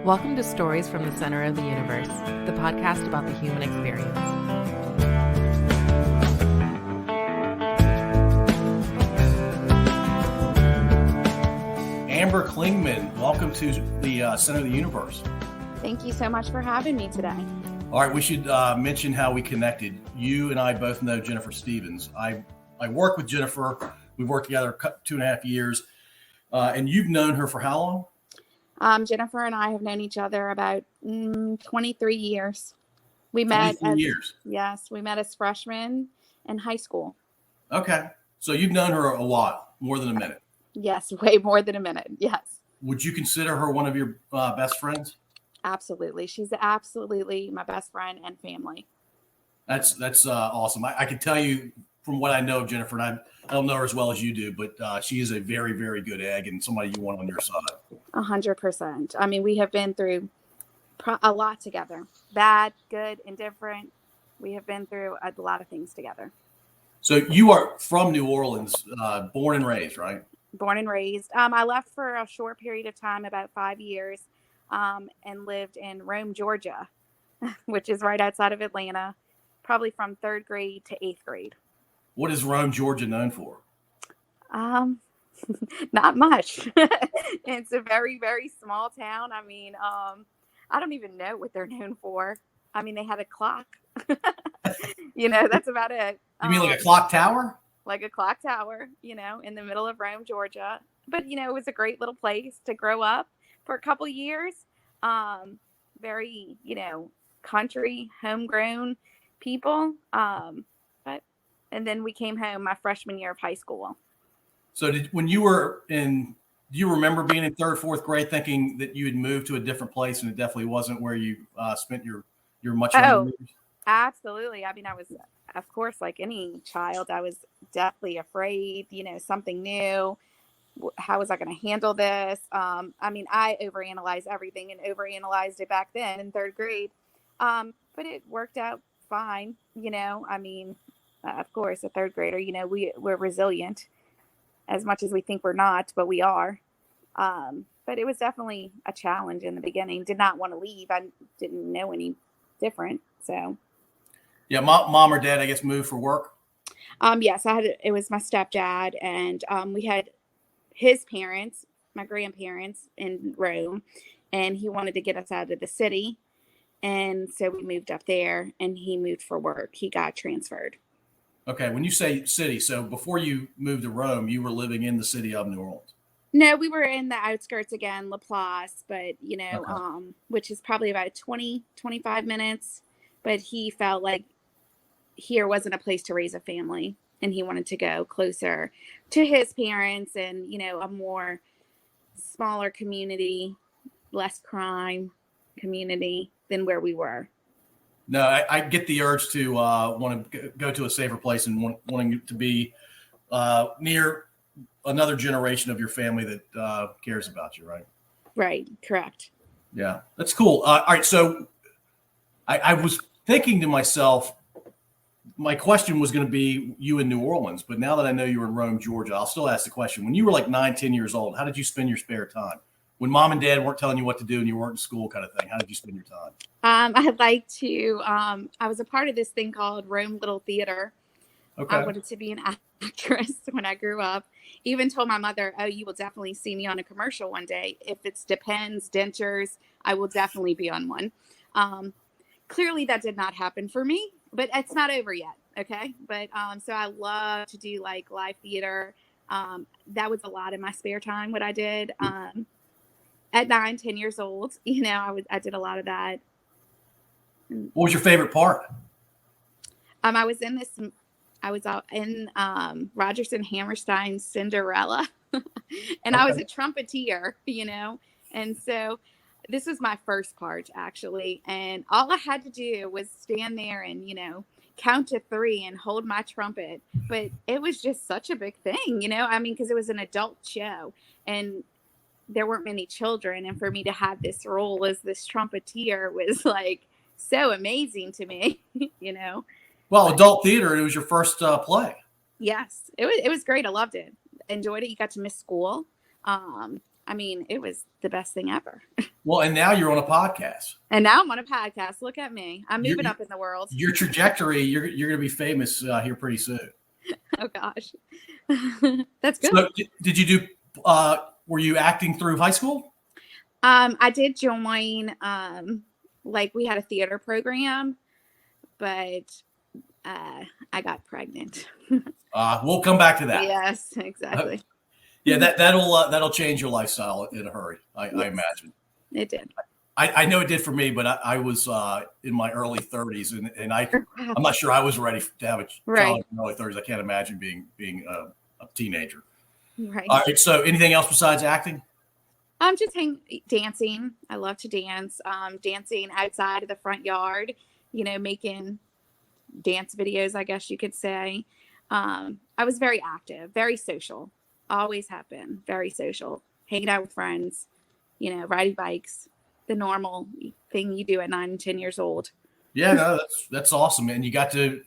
Welcome to Stories from the Center of the Universe, the podcast about the human experience. Amber Klingman, welcome to the Center of the Universe. Thank you so much for having me today. All right, we should mention how we connected. You and I both know Jennifer Stevens. I work with Jennifer. We've worked together 2.5 years. And you've known her for how long? Jennifer and I have known each other about 23 years. We met we met as freshmen in high school. Okay. So you've known her a while, more than a minute. Yes, way more than a minute. Yes. Would you consider her one of your best friends? Absolutely. She's absolutely my best friend and family. That's awesome. I can tell you from what I know of Jennifer, and I don't know her as well as you do, but she is a very, very good egg and somebody you want on your side. 100%. I mean, we have been through a lot together. Bad, good, indifferent. We have been through a lot of things together. So you are from New Orleans, born and raised, right? Born and raised. I left for a short period of time, about 5 years, and lived in Rome, Georgia, which is right outside of Atlanta, probably from 3rd grade to 8th grade. What is Rome, Georgia known for? Not much. It's a very, very small town. I mean, I don't even know what they're known for. I mean, they had a clock. That's about it. You mean like a clock tower? Like a clock tower, in the middle of Rome, Georgia. But, it was a great little place to grow up for a couple years. Very, country, homegrown people. And then we came home my freshman year of high school. So when you were do you remember being in 3rd, 4th grade thinking that you had moved to a different place and it definitely wasn't where you spent your much younger years? Absolutely. I mean, I was, of course, like any child, I was definitely afraid, something new. How was I going to handle this? I mean, I overanalyzed everything and overanalyzed it back then in 3rd grade. But it worked out fine. I mean, of course, a 3rd grader, we're resilient as much as we think we're not, but we are. But it was definitely a challenge in the beginning. Did not want to leave. I didn't know any different. So. Yeah. Mom or dad, I guess, moved for work. Yes, it was my stepdad, and we had his parents, my grandparents in Rome, and he wanted to get us out of the city. And so we moved up there, and he moved for work. He got transferred. Okay. When you say city, so before you moved to Rome, you were living in the city of New Orleans. No, we were in the outskirts again, Laplace, but, Okay. Which is probably about 20, 25 minutes. But he felt like here wasn't a place to raise a family, and he wanted to go closer to his parents and, a more smaller community, less crime community than where we were. No, I get the urge to want to go to a safer place and wanting to be near another generation of your family that cares about you, right? Right. Correct. Yeah, that's cool. All right. So I was thinking to myself, my question was going to be you in New Orleans, but now that I know you were in Rome, Georgia, I'll still ask the question. When you were like 9, 10 years old, how did you spend your spare time? When mom and dad weren't telling you what to do and you weren't in school kind of thing, how did you spend your time? I'd like to, I was a part of this thing called Rome Little Theater. Okay. I wanted to be an actress when I grew up. Even told my mother, oh, you will definitely see me on a commercial one day. If it's Depends, dentures, I will definitely be on one. Clearly that did not happen for me, but it's not over yet. Okay. But, so I love to do like live theater. That was a lot in my spare time, what I did. At 9, 10 years old, I did a lot of that. What was your favorite part? I was in Rodgers and Hammerstein's Cinderella, and I was a trumpeter, and so this was my first part actually. And all I had to do was stand there and, count to 3 and hold my trumpet. But it was just such a big thing, because it was an adult show and there weren't many children. And for me to have this role as this trumpeter was like so amazing to me, Well, adult theater, it was your first play. Yes, it was great. I loved it. Enjoyed it. You got to miss school. I mean, it was the best thing ever. Well, and now you're on a podcast. And now I'm on a podcast. Look at me. I'm moving Your- up in the world. Your trajectory, you're going to be famous here pretty soon. Oh gosh. That's good. So did you do, were you acting through high school? I did join, like we had a theater program, but I got pregnant. We'll come back to that. Yes, exactly. Yeah, that'll change your lifestyle in a hurry. I imagine. It did. I know it did for me, but I was in my early 30s, and I'm not sure I was ready to have a child in my early 30s. I can't imagine being a teenager. Right. All right. So, anything else besides acting? I'm just dancing. I love to dance. Dancing outside of the front yard. Making dance videos, I guess you could say. I was very active, very social. Always have been very social. Hanging out with friends. Riding bikes. The normal thing you do at 9 and 10 years old. Yeah, no, that's awesome. And you got to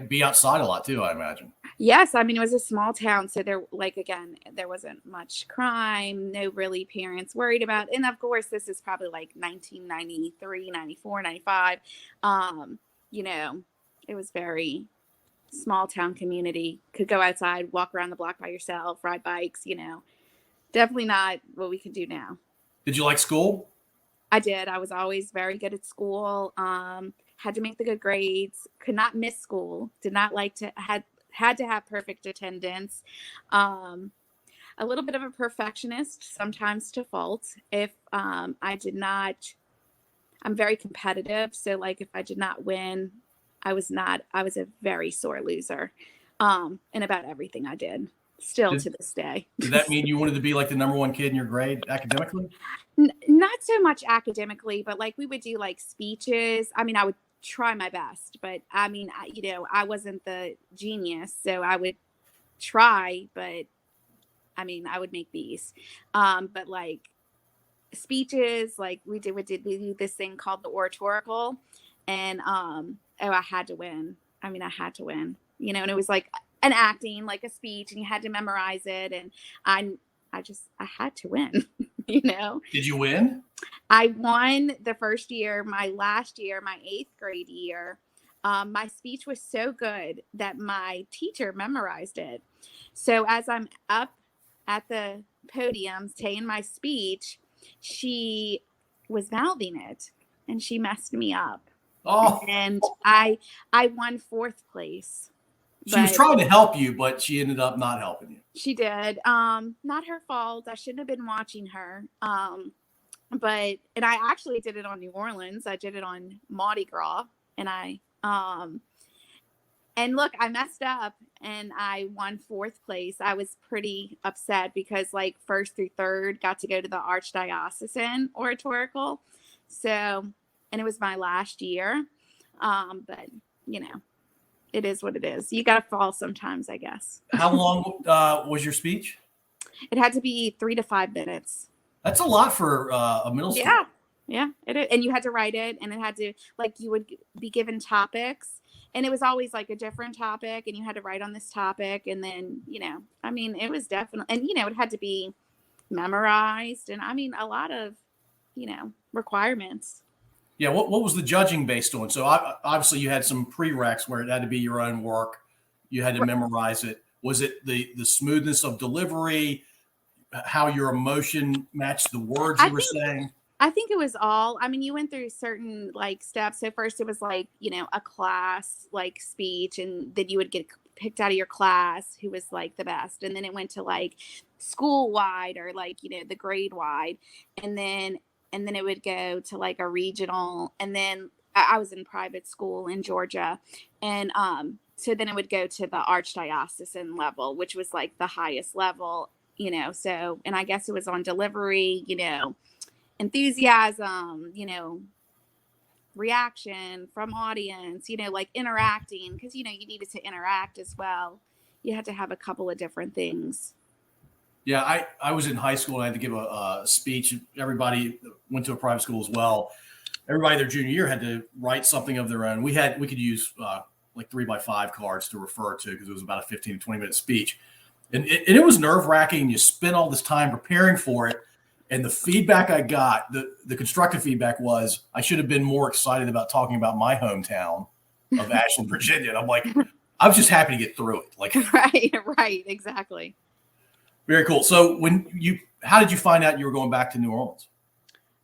be outside a lot too, I imagine. Yes. I mean, it was a small town. So there wasn't much crime, no really parents worried about. And of course, this is probably like 1993, 94, 95. It was very small town community. Could go outside, walk around the block by yourself, ride bikes, definitely not what we could do now. Did you like school? I did. I was always very good at school. Had to make the good grades. Could not miss school. Did not like to had to have perfect attendance. A little bit of a perfectionist, sometimes to fault. If I did not, I'm very competitive. So like if I did not win, I was a very sore loser. In about everything I did. Still to this day. Did that mean you wanted to be like the number one kid in your grade academically? Not so much academically, but like we would do like speeches. I mean, I would try my best, but I mean, I wasn't the genius, so I would try, but I mean, I would make B's. But like speeches, like we do this thing called the oratorical, and I had to win. I mean, I had to win, and it was like an acting, like a speech, and you had to memorize it, and I had to win. Did you win? I won the first year. My last year, my 8th grade year, my speech was so good that my teacher memorized it. So as I'm up at the podium saying my speech, she was mouthing it, and she messed me up. Oh. And I won 4th place. She was trying to help you, but she ended up not helping you. She did. Not her fault. I shouldn't have been watching her. And I actually did it on New Orleans. I did it on Mardi Gras, and look, I messed up and I won 4th place. I was pretty upset because like 1st through 3rd got to go to the Archdiocesan oratorical. So, and it was my last year. But it is what it is. You got to fall sometimes, I guess. How long was your speech? It had to be 3 to 5 minutes. That's a lot for a middle school. Yeah. It is. And you had to write it, and it had to, like, you would be given topics, and it was always like a different topic, and you had to write on this topic. And then, I mean, it was definitely, and, it had to be memorized. And I mean, a lot of, requirements. Yeah, what was the judging based on? So obviously you had some prereqs where it had to be your own work. You had to memorize it. Was it the smoothness of delivery, how your emotion matched the words you were saying? I think it was all, I mean, you went through certain like steps. So first it was like, a class like speech, and then you would get picked out of your class who was like the best. And then it went to like school wide, or like, the grade wide. And then it would go to like a regional, and then I was in private school in Georgia. And so then it would go to the Archdiocesan level, which was like the highest level, so, and I guess it was on delivery, enthusiasm, reaction from audience, like interacting, because, you needed to interact as well. You had to have a couple of different things. Yeah, I was in high school and I had to give a speech. Everybody went to a private school as well. Everybody their junior year had to write something of their own. We could use like 3x5 cards to refer to, because it was about a 15 to 20 minute speech. And it was nerve wracking. You spent all this time preparing for it. And the feedback I got, the constructive feedback was I should have been more excited about talking about my hometown of Ashland, Virginia. And I'm like, I was just happy to get through it. Like, right, exactly. Very cool. So how did you find out you were going back to New Orleans?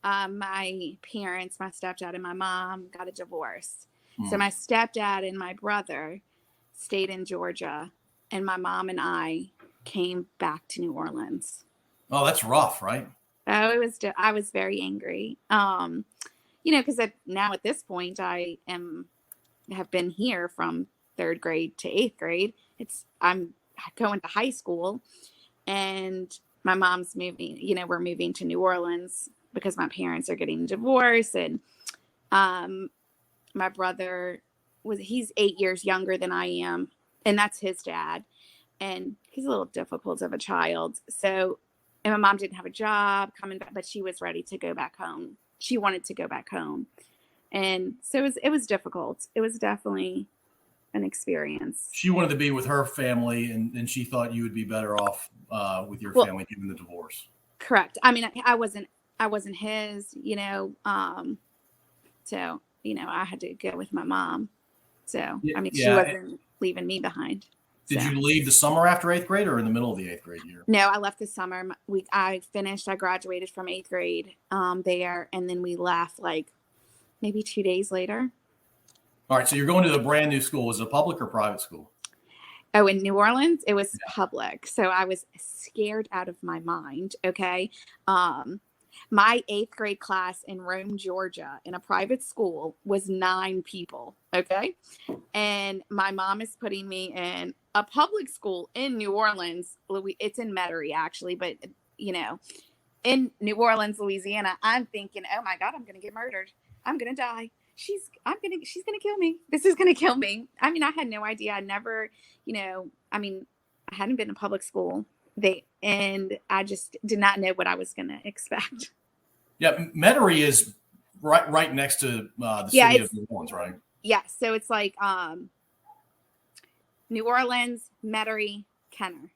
My parents, my stepdad and my mom got a divorce. So my stepdad and my brother stayed in Georgia, and my mom and I came back to New Orleans. Oh, that's rough, right? Oh, I was very angry. Because now at this point I have been here from 3rd grade to 8th grade. I'm going to high school, and my mom's moving, we're moving to New Orleans because my parents are getting divorced. And my brother he's 8 years younger than I am, and that's his dad. And he's a little difficult of a child. So, and my mom didn't have a job coming back, but she was ready to go back home. She wanted to go back home. And so it was difficult. It was definitely an experience. She wanted to be with her family, and she thought you would be better off with your family given the divorce. Correct. I mean, I wasn't his, so, I had to go with my mom. So, she wasn't leaving me behind. Did you leave the summer after 8th grade or in the middle of the 8th grade year? No, I left the summer. I graduated from 8th grade there, and then we left like maybe 2 days later. All right, so you're going to a brand new school. Was it a public or private school? Oh, in New Orleans, it was public. So I was scared out of my mind, okay? My 8th grade class in Rome, Georgia, in a private school was 9 people, okay? And my mom is putting me in a public school in New Orleans. It's in Metairie, actually, but, in New Orleans, Louisiana. I'm thinking, oh my God, I'm going to get murdered. I'm going to die. She's going to kill me. This is going to kill me. I mean, I had no idea. I never, I hadn't been in public school. And I just did not know what I was going to expect. Yeah, Metairie is right next to the city of New Orleans, right? Yeah, so it's like New Orleans, Metairie, Kenner.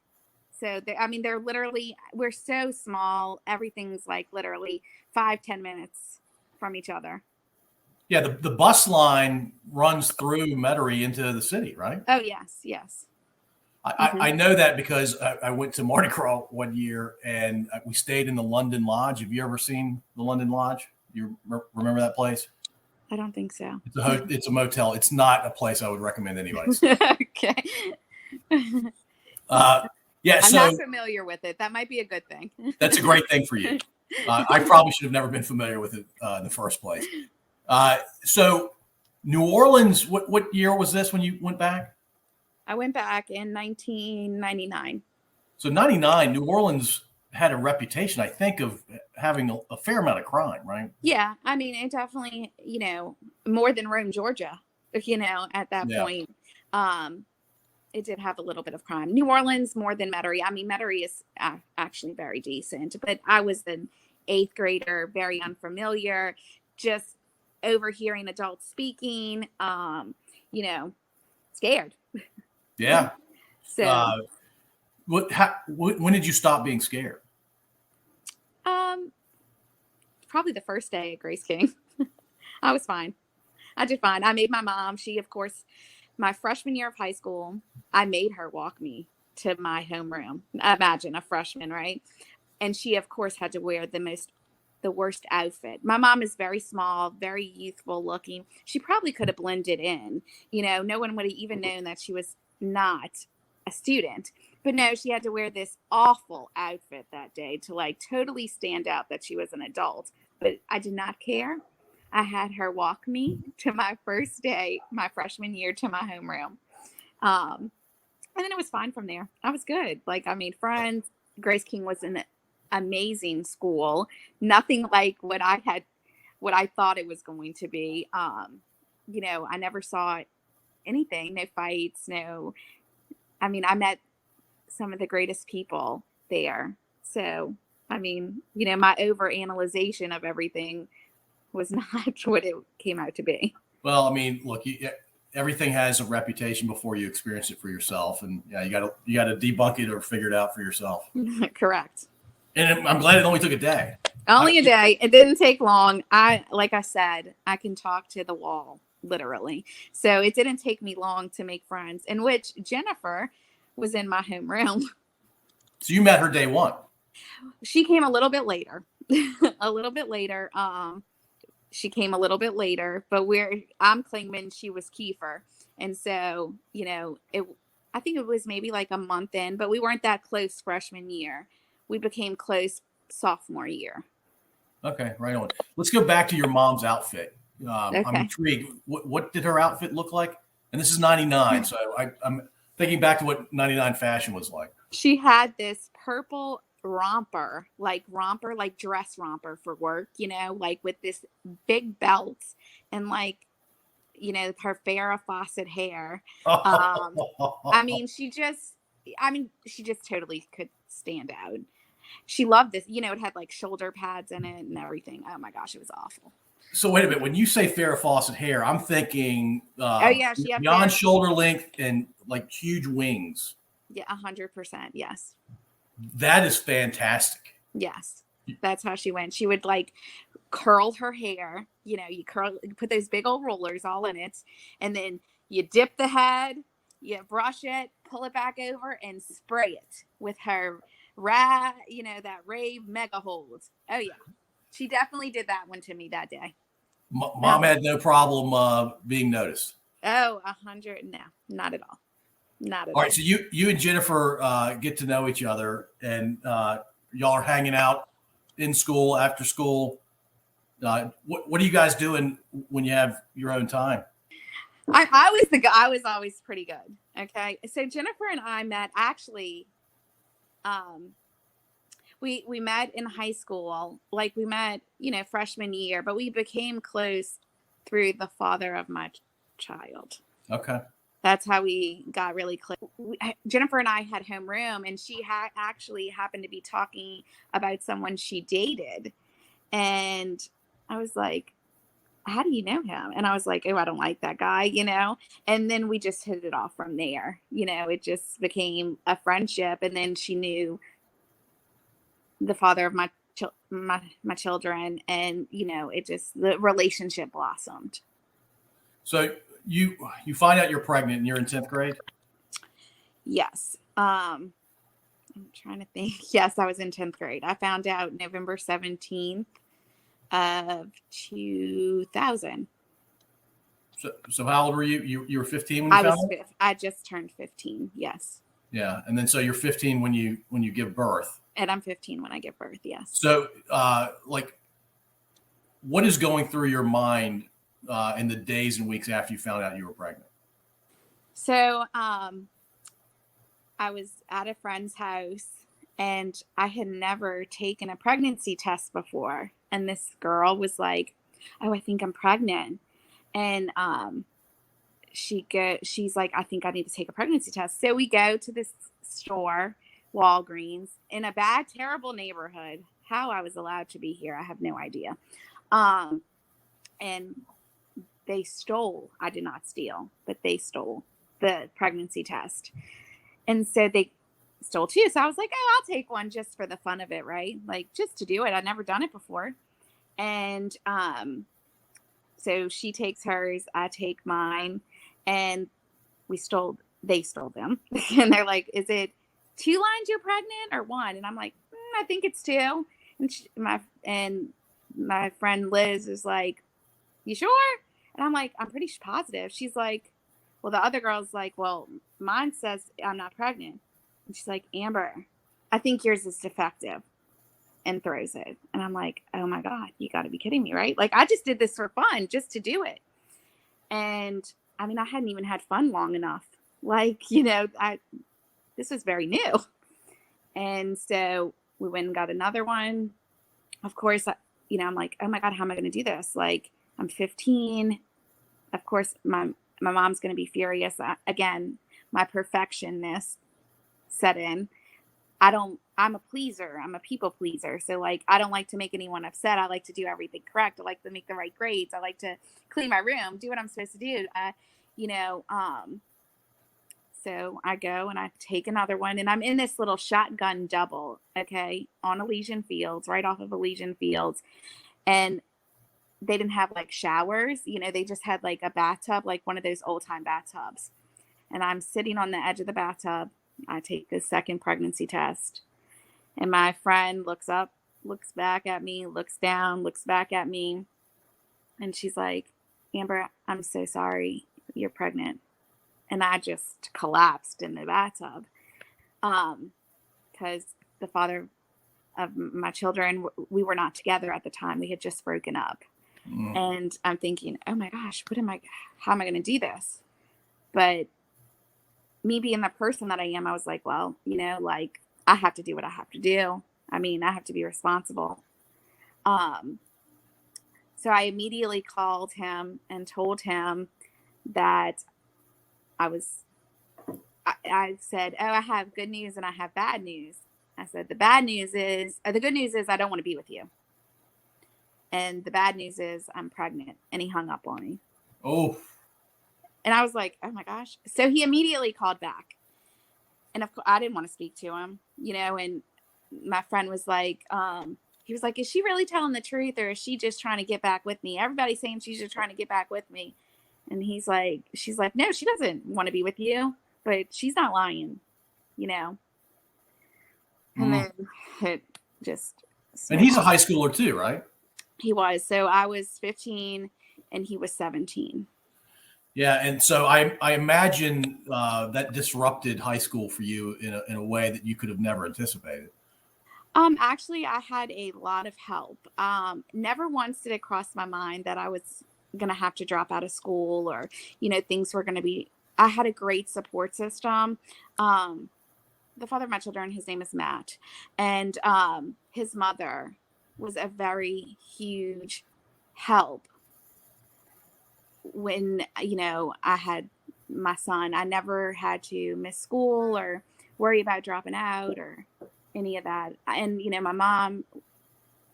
So they're literally, we're so small. Everything's like literally 5-10 minutes from each other. Yeah, the bus line runs through Metairie into the city, right? Oh yes. I know that because I went to Mardi Gras one year and we stayed in the London Lodge. Have you ever seen the London Lodge? You remember that place? I don't think so. It's a motel. It's not a place I would recommend anybody. Okay. Yeah, I'm not familiar with it. That might be a good thing. That's a great thing for you. I probably should have never been familiar with it in the first place. So New Orleans, what year was this when you went back? I went back in 1999. So 99, New Orleans had a reputation, I think, of having a fair amount of crime, right? Yeah. I mean, it definitely, more than Rome, Georgia, at that point. It did have a little bit of crime. New Orleans more than Metairie. I mean, Metairie is actually very decent, but I was an 8th grader, very unfamiliar, just overhearing adults speaking, scared. Yeah. So, when did you stop being scared? Probably the first day at Grace King. I was fine. I did fine. I made my mom. She, of course, my freshman year of high school, I made her walk me to my homeroom. Imagine a freshman, right? And she, of course, had to wear the worst outfit. My mom is very small, very youthful looking. She probably could have blended in. No one would have even known that she was not a student. But no, she had to wear this awful outfit that day to like totally stand out that she was an adult. But I did not care. I had her walk me to my first day, my freshman year, to my homeroom. And then it was fine from there. I was good. Like, I made friends. Grace King was an amazing school. Nothing like what I thought it was going to be. I never saw anything, no fights, I met some of the greatest people there. So, my overanalyzation of everying was not what it came out to be. Well, look, everything has a reputation before you experience it for yourself, and you got to debunk it or figure it out for yourself. Correct. And I'm glad it only took a day. Only a day. It didn't take long. Like I said, I can talk to the wall, literally. So it didn't take me long to make friends, in which Jennifer was in my homeroom. So you met her day one. She came a little bit later. A little bit later. She came a little bit later, but I'm Klingman, she was Kiefer. And so, I think it was maybe like a month in, but we weren't that close freshman year. We became close sophomore year. Okay, right on. Let's go back to your mom's outfit. Okay. I'm intrigued. What did her outfit look like? And this is 99, so I'm thinking back to what 99 fashion was like. She had this purple romper, like dress romper for work, like with this big belt and like, her Farrah Fawcett hair. She just totally could stand out. She loved this, it had like shoulder pads in it and everything. Oh my gosh, it was awful. So wait a minute. When you say Farrah Fawcett hair, I'm thinking she had beyond shoulder length and like huge wings. Yeah, 100%. Yes. That is fantastic. Yes. That's how she went. She would like curl her hair. You put those big old rollers all in it. And then you dip the head, you brush it, pull it back over and spray it with her that rave mega hold. Oh yeah. She definitely did that one to me that day. Mom had no problem being noticed. Oh, 100. No, not at all. Not at all. All right. So you and Jennifer get to know each other, and y'all are hanging out in school, after school. What are you guys doing when you have your own time? I was always pretty good. Okay. So Jennifer and I met actually, we met in high school, like we met, freshman year, but we became close through the father of my child. Okay. That's how we got really close. Jennifer and I had homeroom, and she actually happened to be talking about someone she dated. And I was like, how do you know him? And I was like, oh, I don't like that guy, and then we just hit it off from there. It just became a friendship. And then she knew the father of my children, and, the relationship blossomed. So you find out you're pregnant and you're in 10th grade? Yes. I'm trying to think. Yes, I was in 10th grade. I found out November 17th of 2000. So how old were you? You were 15 when you found out? I just turned 15. Yes. Yeah. And then so you're 15 when you give birth. And I'm 15 when I give birth. Yes. So what is going through your mind in the days and weeks after you found out you were pregnant? So I was at a friend's house, and I had never taken a pregnancy test before. And this girl was like, oh, I think I'm pregnant. And she's like, I think I need to take a pregnancy test. So we go to this store, Walgreens, in a bad, terrible neighborhood. How I was allowed to be here, I have no idea. And they stole, I did not steal, but they stole the pregnancy test. And so they stole two. So I was like, oh, I'll take one just for the fun of it, right? Like, just to do it. I'd never done it before. And so she takes hers, I take mine, and they stole them. And they're like, is it 2 lines you're pregnant or 1? And I'm like, I think it's 2. And my friend Liz is like, you sure? And I'm like, I'm pretty positive. She's like, well, the other girl's like, well, mine says I'm not pregnant. And she's like, Amber, I think yours is defective, and throws it. And I'm like, oh my God, you got to be kidding me, right? Like, I just did this for fun, just to do it. And I hadn't even had fun long enough. Like, this was very new. And so we went and got another one. Of course, I'm like, oh my God, how am I going to do this? Like, I'm 15. Of course, my mom's going to be furious. Again, my perfectionist set in. I'm a pleaser. I'm a people pleaser. So like, I don't like to make anyone upset. I like to do everything correct. I like to make the right grades. I like to clean my room, do what I'm supposed to do. So I go and I take another one, and I'm in this little shotgun double, okay, on Elysian Fields, right off of Elysian Fields. And they didn't have like showers, they just had like a bathtub, like one of those old time bathtubs. And I'm sitting on the edge of the bathtub. I take the second pregnancy test, and my friend looks up, looks back at me, looks down, looks back at me. And she's like, Amber, I'm so sorry you're pregnant. And I just collapsed in the bathtub. Because the father of my children, we were not together at the time. We had just broken up. And I'm thinking, oh my gosh, how am I going to do this? But me being the person that I am, I was like, well, like I have to do what I have to do. I mean, I have to be responsible. So I immediately called him and told him that I said, oh, I have good news and I have bad news. I said, the good news is I don't want to be with you. And the bad news is I'm pregnant. And he hung up on me. Oh. And I was like, oh my gosh. So he immediately called back. And of course, I didn't want to speak to him, and my friend was like, he was like, is she really telling the truth, or is she just trying to get back with me? Everybody's saying she's just trying to get back with me. And she's like, no, she doesn't want to be with you, but she's not lying, And then it just. And he's a high schooler too, right? He was. So I was 15 and he was 17. Yeah. And so I imagine that disrupted high school for you in a way that you could have never anticipated. Actually, I had a lot of help. Never once did it cross my mind that I was going to have to drop out of school or, things were going to be, I had a great support system. The father of my children, his name is Matt, and his mother was a very huge help when, I had my son. I never had to miss school or worry about dropping out or any of that. And, my mom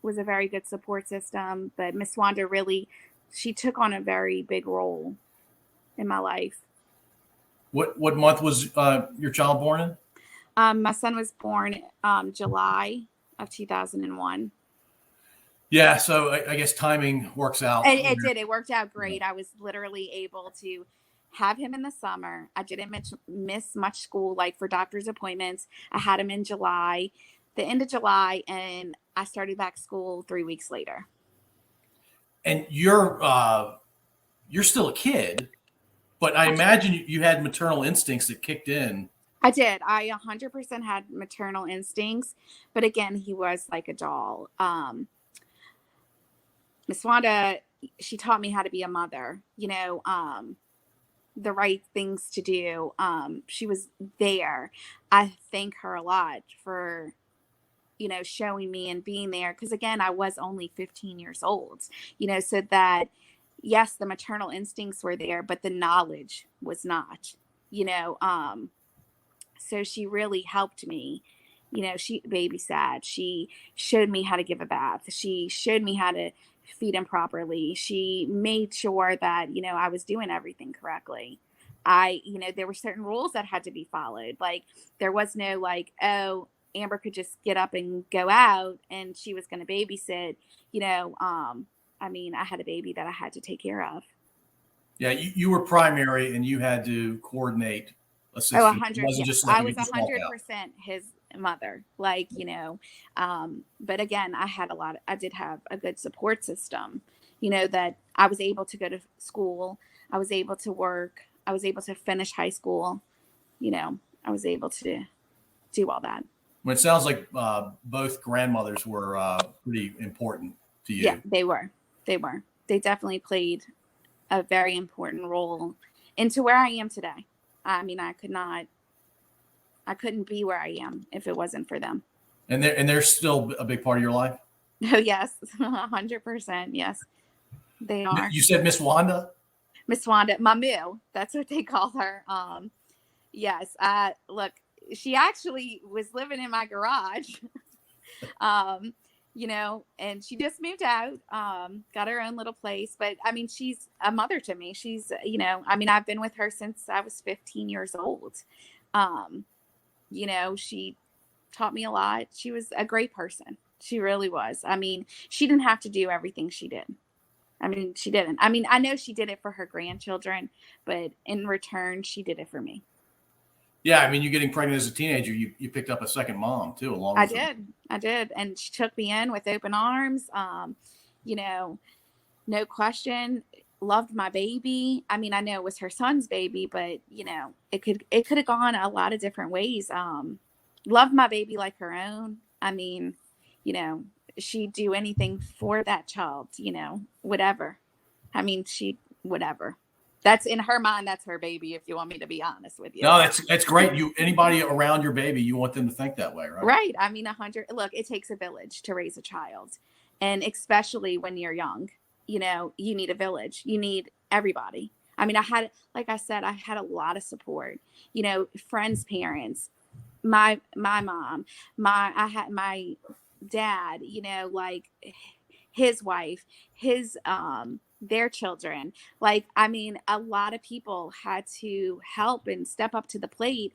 was a very good support system, but Miss Wanda really, she took on a very big role in my life. What month was your child born in? My son was born July of 2001. Yeah, so I guess timing works out. It did. It worked out great. I was literally able to have him in the summer. I didn't miss much school, like for doctor's appointments. I had him in July, the end of July, and I started back school 3 weeks later. And you're still a kid, but I imagine you had maternal instincts that kicked in. I did. I 100% had maternal instincts, but again, he was like a doll. Miss Wanda, she taught me how to be a mother, the right things to do. She was there. I thank her a lot for, showing me and being there. Because again, I was only 15 years old, so that, yes, the maternal instincts were there, but the knowledge was not, so she really helped me. She babysat. She showed me how to give a bath. She showed me how to feed him properly. She made sure that, I was doing everything correctly. There were certain rules that had to be followed. Like there was no like, oh, Amber could just get up and go out and she was going to babysit, I had a baby that I had to take care of. Yeah. You were primary and you had to coordinate. Oh, 100. I was 100% his mother, but again, I did have a good support system, that I was able to go to school. I was able to work. I was able to finish high school. I was able to do all that. Well, it sounds like both grandmothers were pretty important to you. Yeah, they were. They definitely played a very important role into where I am today. I couldn't be where I am if it wasn't for them. And they're still a big part of your life? Oh, yes. 100%. Yes, they are. You said Miss Wanda? Miss Wanda, Mamu. That's what they call her. Yes. Look, she actually was living in my garage. and she just moved out, got her own little place. But I mean, she's a mother to me. She's, I've been with her since I was 15 years old. She taught me a lot. She was a great person. She really was. I mean, she didn't have to do everything she did. I mean, she didn't. I mean, I know she did it for her grandchildren, but in return, she did it for me. Yeah, I mean, you getting pregnant as a teenager, you picked up a second mom too, along with I did. And she took me in with open arms. No question, loved my baby. I mean, I know it was her son's baby, but it could have gone a lot of different ways. Loved my baby like her own. I mean, she'd do anything for that child, whatever. I mean, whatever. That's in her mind. That's her baby. If you want me to be honest with you. No, that's great. Anybody around your baby, you want them to think that way, right? Right. I mean, look, it takes a village to raise a child. And especially when you're young, you need a village. You need everybody. I mean, like I said, I had a lot of support, friends, parents, my mom, I had my dad, like his wife, their children. Like, I mean, a lot of people had to help and step up to the plate,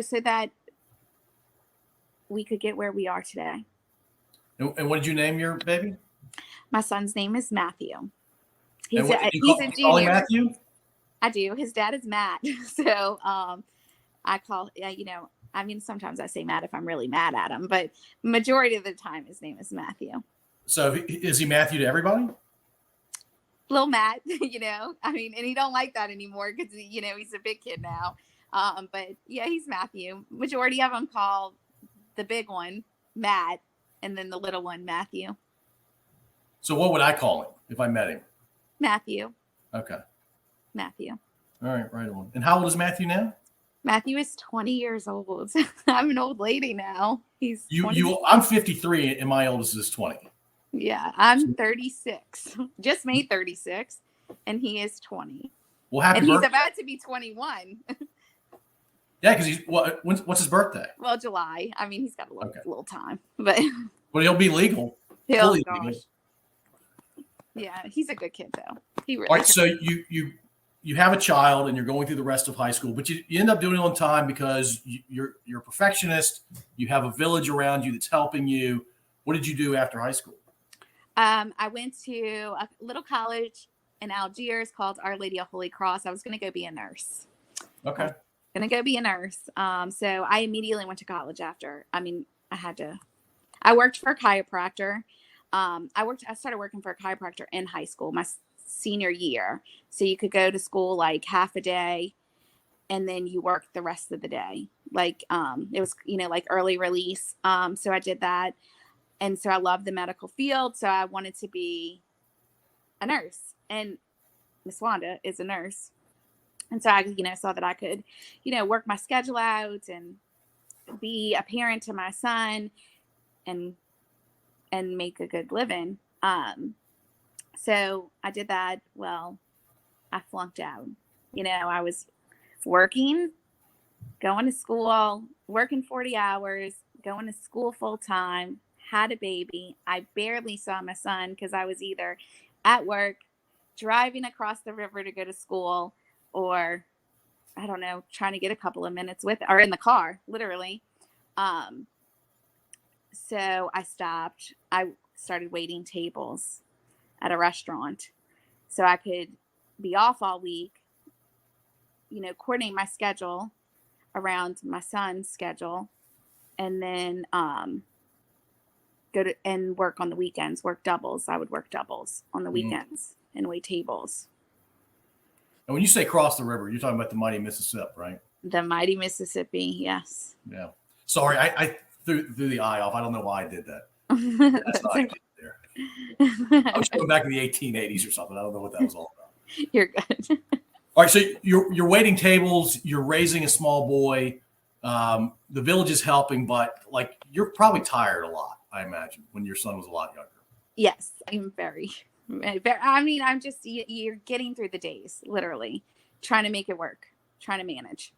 so that we could get where we are today. And what did you name your baby? My son's name is Matthew. He's a junior. Matthew? I do. His dad is Matt. So I call, I mean, sometimes I say Matt if I'm really mad at him, but majority of the time his name is Matthew. So is he Matthew to everybody? Little Matt, I mean, and he don't like that anymore because, he's a big kid now. But yeah, he's Matthew. Majority of them call the big one Matt, and then the little one Matthew. So what would I call him if I met him? Matthew. Okay. Matthew. All right, right on. And how old is Matthew now? Matthew is 20 years old. I'm an old lady now. He's I'm 53 and my oldest is 20. Yeah, I'm 36. Just made 36, and he is 20. Well, happy and birthday. He's about to be 21. Yeah, because what's his birthday? Well, July. I mean, he's got a little time, but he'll be legal. Gosh. Legal. Yeah, he's a good kid though. He really. All right, so you have a child and you're going through the rest of high school, but you end up doing it on time because you're a perfectionist. You have a village around you that's helping you. What did you do after high school? I went to a little college in Algiers called Our Lady of Holy Cross. I was going to go be a nurse. Okay. Going to go be a nurse. So I immediately went to college after. I mean, I worked for a chiropractor. I started working for a chiropractor in high school, my senior year. So you could go to school like half a day and then you work the rest of the day. Like, it was, like early release. So I did that. And so I loved the medical field. So I wanted to be a nurse, and Miss Wanda is a nurse. And so I, saw that I could, work my schedule out and be a parent to my son and make a good living. So I did that. Well, I flunked out. I was working, going to school, working 40 hours, going to school full time, had a baby. I barely saw my son because I was either at work, driving across the river to go to school, or I don't know, trying to get a couple of minutes or in the car, literally. So I stopped. I started waiting tables at a restaurant so I could be off all week, coordinate my schedule around my son's schedule, and then go to and work on the weekends, work doubles. I would work doubles on the weekends and wait tables. And when you say cross the river, you're talking about the mighty Mississippi, right? The mighty Mississippi, yes. Yeah. Sorry, I threw the I off. I don't know why I did that. That's not I did there. I was going back to the 1880s or something. I don't know what that was all about. You're good. All right, so you're waiting tables. You're raising a small boy. The village is helping, but like you're probably tired a lot, I imagine, when your son was a lot younger. Yes, I'm very. I mean, I'm just, you're getting through the days, literally, trying to make it work, trying to manage.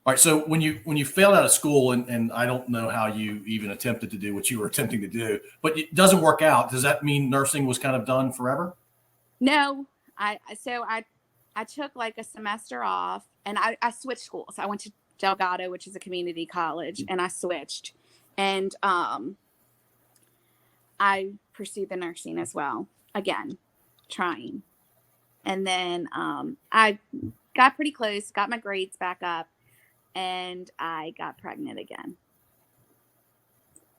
All right. So when you failed out of school, and I don't know how you even attempted to do what you were attempting to do, but it doesn't work out. Does that mean nursing was kind of done forever? No, I took like a semester off, and I switched schools. I went to Delgado, which is a community college, and I switched, and I pursued the nursing as well. Again, trying, and then I got pretty close, got my grades back up, and I got pregnant again.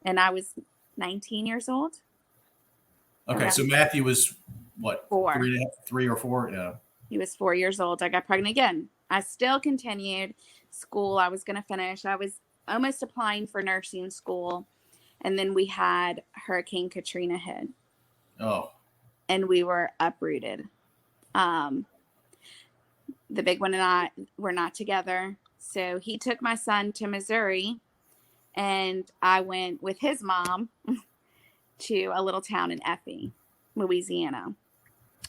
And I was 19 years old. Okay, so Matthew was what? 4. 3 or 4? Yeah. He was 4 years old. I got pregnant again. I still continued school. I was going to finish. I was almost applying for nursing school. And then we had Hurricane Katrina hit. Oh. And we were uprooted. The big one and I were not together. So he took my son to Missouri, and I went with his mom to a little town in Effie, Louisiana.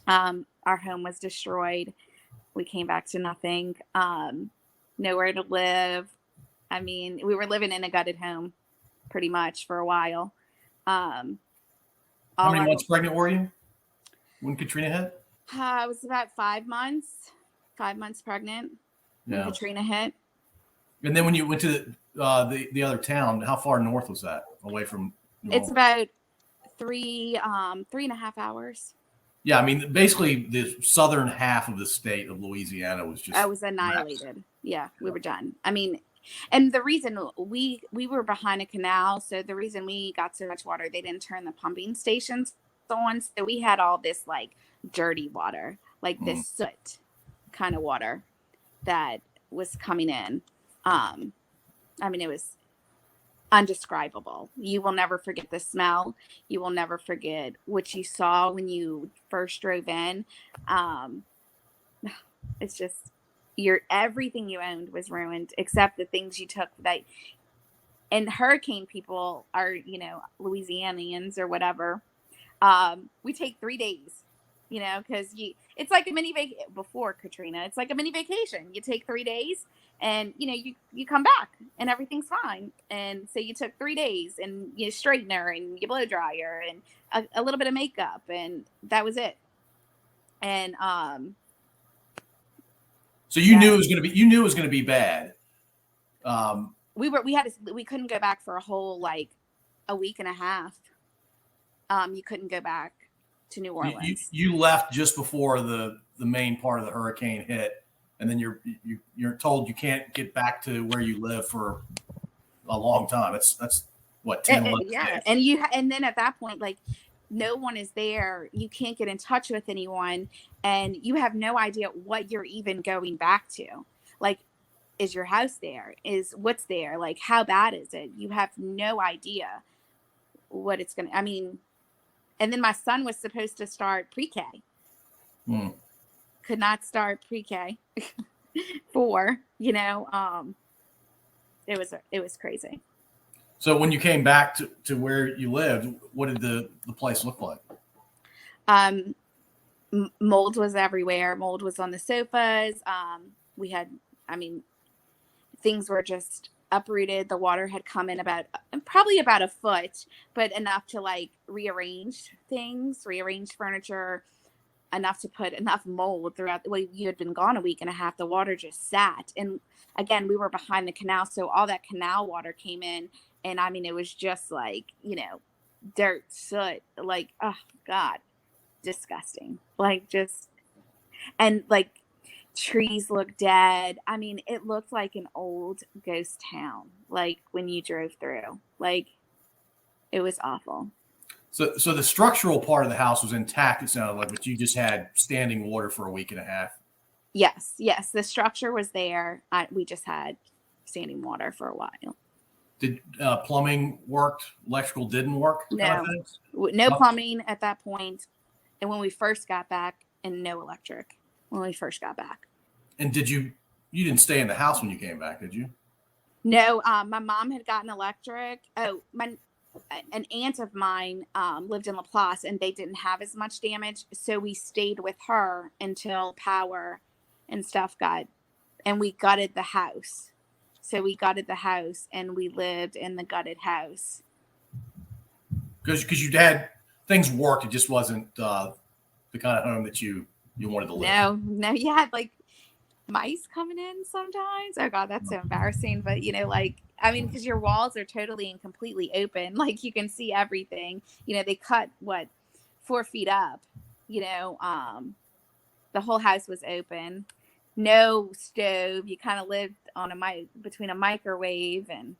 Our home was destroyed. We came back to nothing. Nowhere to live. I mean, we were living in a gutted home pretty much for a while. How many months pregnant were you when Katrina hit? I was about 5 months. 5 months pregnant when Katrina hit. And then when you went to the other town, how far north was that away from New Orleans? It's about 3.5 hours. Yeah, I mean, basically the southern half of the state of Louisiana was just... I was annihilated. Wrapped. Yeah, we were done. I mean, and the reason we were behind a canal, so the reason we got so much water, they didn't turn the pumping stations on, so we had all this like dirty water, like this soot kind of water that was coming in. I mean, it was undescribable. You will never forget the smell. You will never forget what you saw when you first drove in. It's just everything you owned was ruined except the things you took that. And hurricane people are, Louisianians or whatever. We take 3 days, because it's like a mini vacation before Katrina. It's like a mini vacation. You take 3 days. And, you come back and everything's fine. And so you took 3 days and you straightener and you blow dryer and a little bit of makeup, and that was it. And so you knew it was going to be bad. We couldn't go back for a whole like a week and a half. You couldn't go back to New Orleans. You left just before the main part of the hurricane hit. And then you're told you can't get back to where you live for a long time. That's what 10, 11 days. And then at that point, like no one is there. You can't get in touch with anyone, and you have no idea what you're even going back to. Like, is your house there? What's there? Like, how bad is it? You have no idea what it's gonna. I mean, and then my son was supposed to start pre-K. Could not start pre-K 4, it was crazy. So when you came back to where you lived, what did the place look like? Mold was everywhere. Mold was on the sofas. We had, things were just uprooted. The water had come in probably about a foot, but enough to like rearrange things, rearrange furniture, enough to put enough mold throughout. Well, you had been gone a week and a half. The water just sat. And again, we were behind the canal. So all that canal water came in. And it was just like, dirt, soot, like, oh God, disgusting. Like and like trees looked dead. It looked like an old ghost town. Like when you drove through, like it was awful. So the structural part of the house was intact, it sounded like, but you just had standing water for a week and a half. Yes. The structure was there. We just had standing water for a while. Did plumbing worked? Electrical didn't work? No. No plumbing at that point. And when we first got back, and no electric when we first got back. And you didn't stay in the house when you came back, did you? No. My mom had gotten electric. An aunt of mine lived in Laplace, and they didn't have as much damage. So we stayed with her until power and stuff and we gutted the house. So we gutted the house and we lived in the gutted house. Because you had things worked, it just wasn't the kind of home that you wanted to live. No, you had like mice coming in sometimes. Oh God, that's so embarrassing. But because your walls are totally and completely open, like you can see everything. They cut 4 feet up. The whole house was open, no stove. You kind of lived on between a microwave, and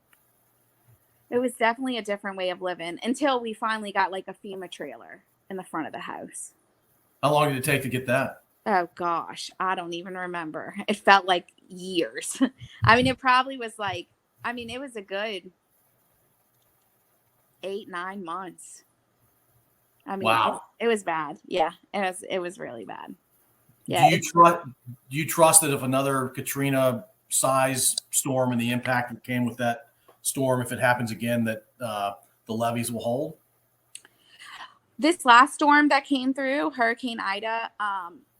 it was definitely a different way of living until we finally got like a FEMA trailer in the front of the house. How long did it take to get that? Oh gosh, I don't even remember. It felt like years. It probably was it was a good 8-9 months. Wow. It was bad. Yeah, it was really bad. Yeah. Do you trust that if another Katrina size storm and the impact that came with that storm, if it happens again, that the levees will hold? This last storm that came through, Hurricane Ida,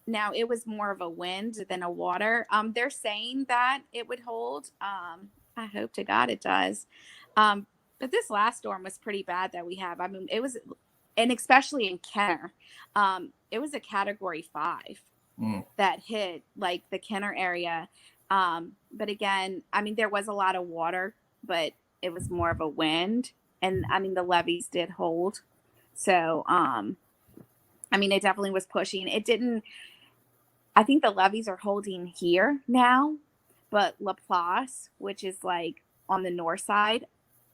now it was more of a wind than a water. They're saying that it would hold. I hope to God it does. But this last storm was pretty bad that we have. It was, and especially in Kenner, it was a Category 5 that hit like the Kenner area. But again, there was a lot of water, but it was more of a wind, and the levees did hold. So, it definitely was pushing. It didn't, I think the levees are holding here now, but Laplace, which is like on the north side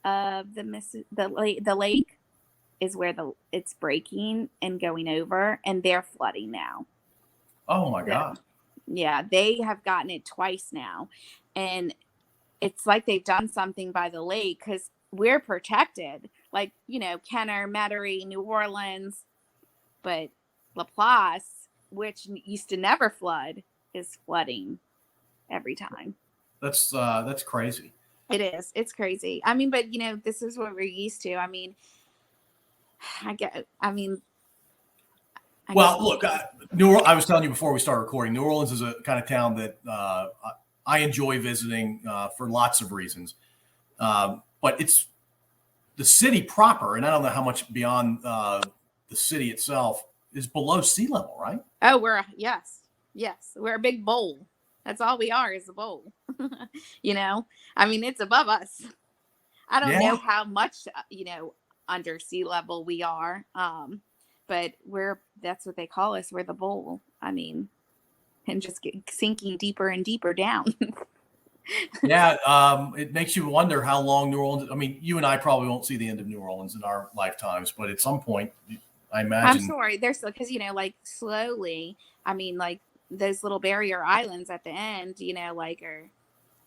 of the lake, is where it's breaking and going over, and they're flooding now. Oh my God. Yeah, they have gotten it twice now. And it's like they've done something by the lake because we're protected. Like, Kenner, Metairie, New Orleans, but Laplace, which used to never flood, is flooding every time. That's crazy. It is. It's crazy. But this is what we're used to. Look, I was telling you before we started recording, New Orleans is a kind of town that I enjoy visiting for lots of reasons. But it's the city proper, and I don't know how much beyond the city itself is below sea level, right? Oh, yes, we're a big bowl. That's all we are, is a bowl. It's above us. I don't know how much, under sea level we are. But that's what they call us. We're the bowl. And just sinking deeper and deeper down. Yeah. It makes you wonder how long New Orleans, you and I probably won't see the end of New Orleans in our lifetimes, but at some point, I imagine. I'm sorry. There's still, because, slowly, those little barrier islands at the end, are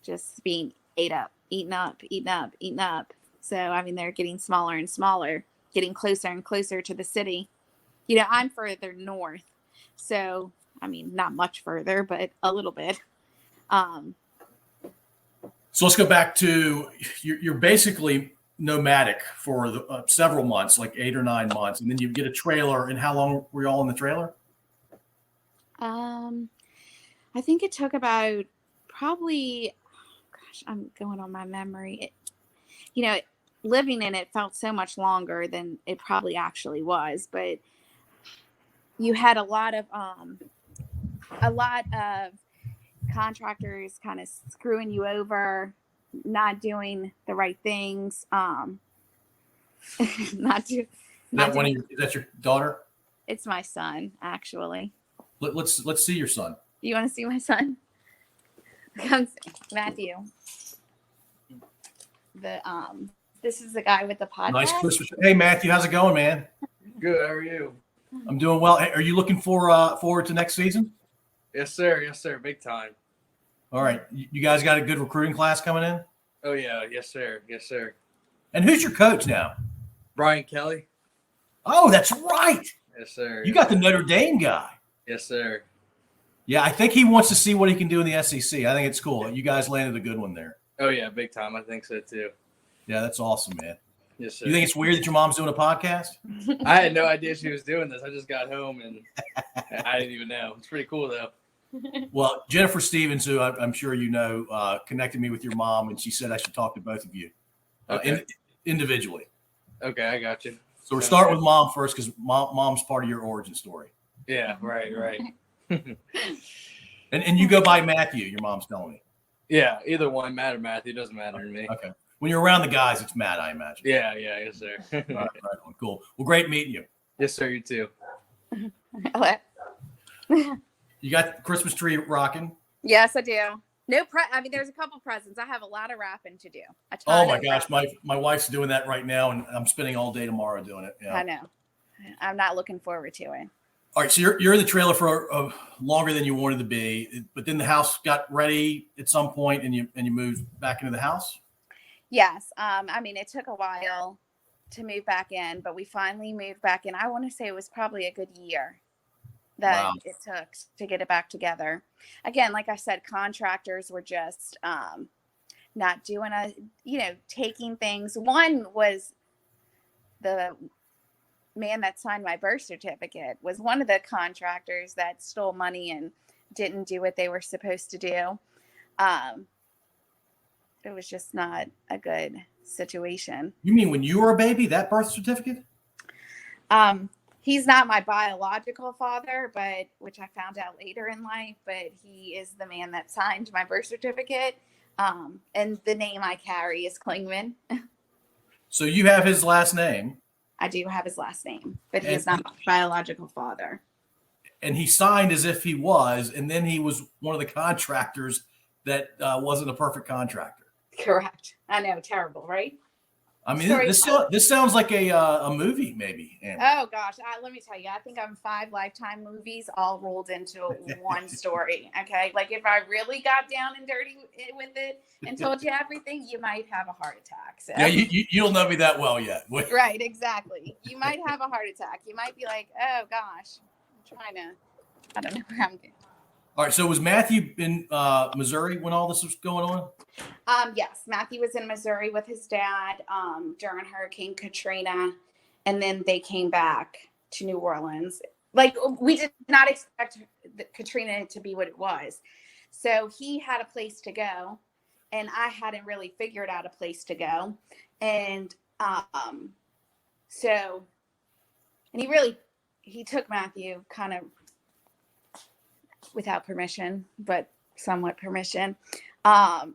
just being eaten up. So, they're getting smaller and smaller, getting closer and closer to the city. I'm further north, so not much further, but a little bit. So let's go back to you're basically nomadic for several months, like 8 or 9 months, and then you get a trailer. And how long were you all in the trailer? I think it took about probably, I'm going on my memory. Living in it felt so much longer than it probably actually was, but you had a lot of contractors kind of screwing you over, not doing the right things. Is that your daughter? It's my son, actually. Let's see your son. You want to see my son? Come see. Matthew. This is the guy with the podcast. Nice Christmas. Hey, Matthew, how's it going, man? Good. How are you? I'm doing well. Hey, are you looking forward to next season? Yes, sir. Yes, sir. Big time. All right. You guys got a good recruiting class coming in? Oh, yeah. Yes, sir. Yes, sir. And who's your coach now? Brian Kelly. Oh, that's right. Yes, sir. You got the Notre Dame guy. Yes, sir. Yeah, I think he wants to see what he can do in the SEC. I think it's cool. You guys landed a good one there. Oh, yeah. Big time. I think so, too. Yeah, that's awesome, man. Yes, sir. You think it's weird that your mom's doing a podcast? I had no idea she was doing this. I just got home and I didn't even know. It's pretty cool, though. Well, Jennifer Stevens, who I'm sure you know, connected me with your mom, and she said I should talk to both of you Okay. individually. Okay, I got you. So we're starting with mom first because mom's part of your origin story. Yeah, right. And you go by Matthew, your mom's telling me. Yeah, either one, Matt or Matthew, doesn't matter to me. Okay. When you're around the guys, it's Matt, I imagine. Yeah, yes, sir. All right, on. Cool. Well, great meeting you. Yes, sir, you too. You got the Christmas tree rocking? Yes, I do. I mean, there's a couple presents. I have a lot of wrapping to do. Oh my gosh, my wife's doing that right now, and I'm spending all day tomorrow doing it. Yeah. I know. I'm not looking forward to it. All right, so you're in the trailer for longer than you wanted to be, but then the house got ready at some point, and you moved back into the house. Yes. I mean, it took a while to move back in, but we finally moved back in. I want to say it was probably a good year that it took to get it back together. Again, like I said, contractors were just not doing taking things. One was the man that signed my birth certificate was one of the contractors that stole money and didn't do what they were supposed to do. It was just not a good situation. You mean when you were a baby, that birth certificate? He's not my biological father, which I found out later in life, but he is the man that signed my birth certificate. And the name I carry is Klingman. So you have his last name. I do have his last name, but he is not my biological father. And he signed as if he was, and then he was one of the contractors that wasn't a perfect contractor. Correct. I know. Terrible, right? I mean, this sounds like a movie, maybe. Amber. Oh gosh, let me tell you, I think I'm 5 Lifetime movies all rolled into one story. Okay, like if I really got down and dirty with it and told you everything, you might have a heart attack. So. Yeah, you don't know me that well yet. Right, exactly. You might have a heart attack. You might be like, oh gosh, I don't know where I'm going. All right, so was Matthew in Missouri when all this was going on? Yes, Matthew was in Missouri with his dad during Hurricane Katrina, and then they came back to New Orleans. Like, we did not expect Katrina to be what it was. So he had a place to go, and I hadn't really figured out a place to go. And he took Matthew kind of without permission, but somewhat permission. And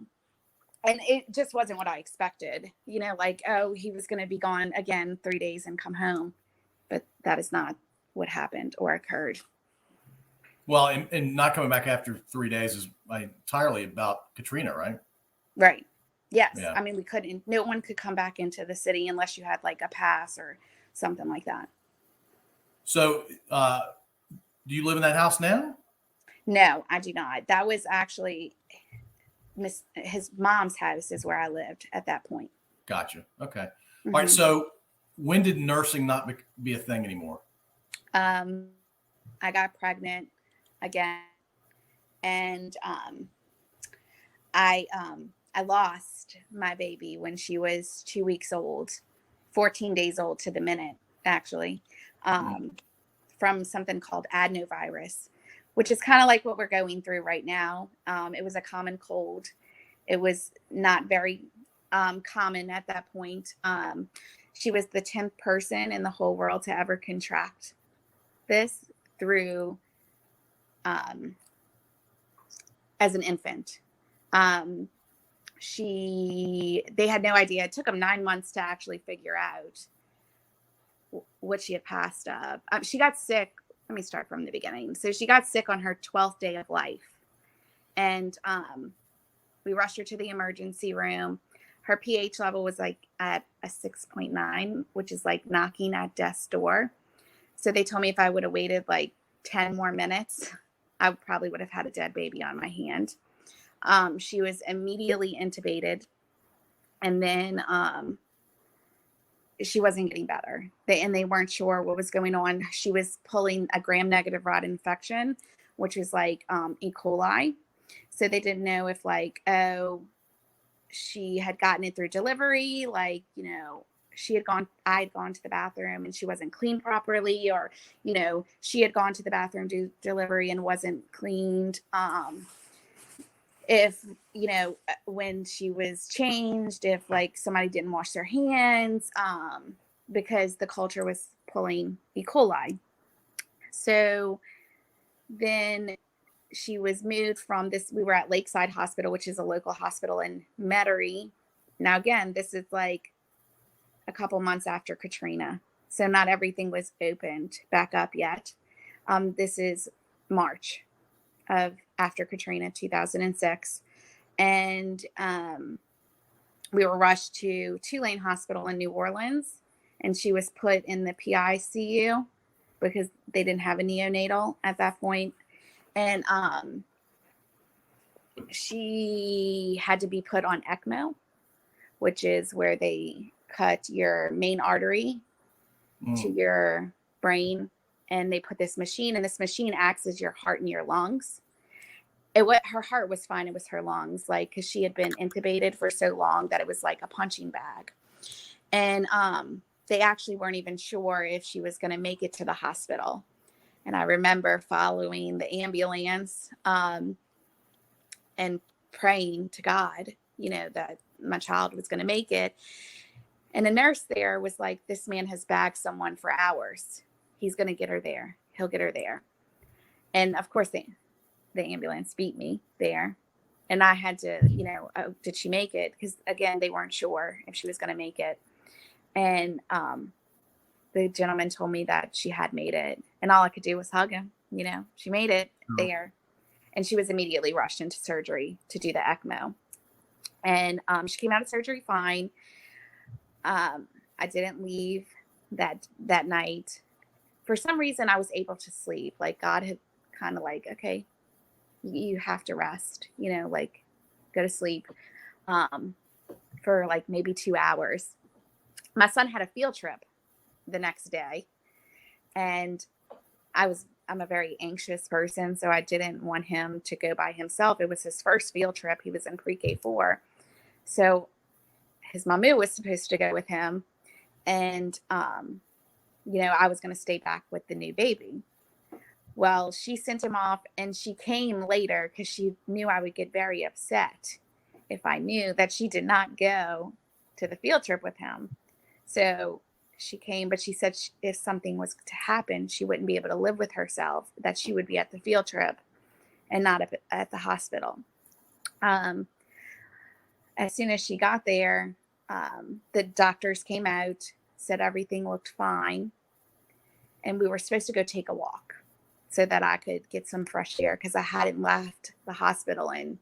it just wasn't what I expected, like, oh, he was going to be gone again 3 days and come home. But that is not what happened or occurred. Well, and not coming back after 3 days is entirely about Katrina, right? Right. Yes. Yeah. I mean, no one could come back into the city unless you had like a pass or something like that. So, do you live in that house now? No, I do not. That was actually his mom's house is where I lived at that point. Gotcha. Okay. Mm-hmm. All right. So when did nursing not be a thing anymore? I got pregnant again, and I lost my baby when she was 2 weeks old, 14 days old to the minute, actually, from something called adenovirus, which is kind of like what we're going through right now. It was a common cold. It was not very common at that point. She was the 10th person in the whole world to ever contract this through as an infant. They had no idea. It took them 9 months to actually figure out what she had passed of. She got sick. Let me start from the beginning. So she got sick on her 12th day of life. And we rushed her to the emergency room. Her pH level was like at a 6.9, which is like knocking at death's door. So they told me if I would have waited like 10 more minutes, I probably would have had a dead baby on my hand. She was immediately intubated. And then she wasn't getting better. They weren't sure what was going on. She was pulling a gram-negative rod infection, which was like E. coli. So they didn't know if she had gotten it through delivery, I had gone to the bathroom and she wasn't cleaned properly, or, she had gone to the bathroom to delivery and wasn't cleaned. If, when she was changed, if like somebody didn't wash their hands, because the culture was pulling E. coli. So then she was moved from this. We were at Lakeside Hospital, which is a local hospital in Metairie. Now, again, this is like a couple months after Katrina. So not everything was opened back up yet. This is March of after Katrina, 2006. And we were rushed to Tulane Hospital in New Orleans. And she was put in the PICU because they didn't have a neonatal at that point. And she had to be put on ECMO, which is where they cut your main artery to your brain. And they put this machine, and this machine acts as your heart and your lungs. Her heart was fine. It was her lungs, like, because she had been intubated for so long that it was like a punching bag. And they actually weren't even sure if she was going to make it to the hospital. And I remember following the ambulance and praying to God, that my child was going to make it. And the nurse there was like, this man has bagged someone for hours. He's going to get her there. He'll get her there. And of course, the ambulance beat me there. And I had to, oh, did she make it? Because again, they weren't sure if she was going to make it. And the gentleman told me that she had made it. And all I could do was hug him. She made it there. And she was immediately rushed into surgery to do the ECMO. And she came out of surgery fine. I didn't leave that night. For some reason, I was able to sleep. Like God had kind of like, okay, you have to rest, like go to sleep for like maybe 2 hours. My son had a field trip the next day, and I'm a very anxious person, so I didn't want him to go by himself. It was his first field trip. He was in pre-K 4. So his mamu was supposed to go with him. And, I was going to stay back with the new baby. Well, she sent him off, and she came later because she knew I would get very upset if I knew that she did not go to the field trip with him. So she came, but she said if something was to happen, she wouldn't be able to live with herself, that she would be at the field trip and not at the hospital. As soon as she got there, the doctors came out, said everything looked fine. And we were supposed to go take a walk so that I could get some fresh air, because I hadn't left the hospital in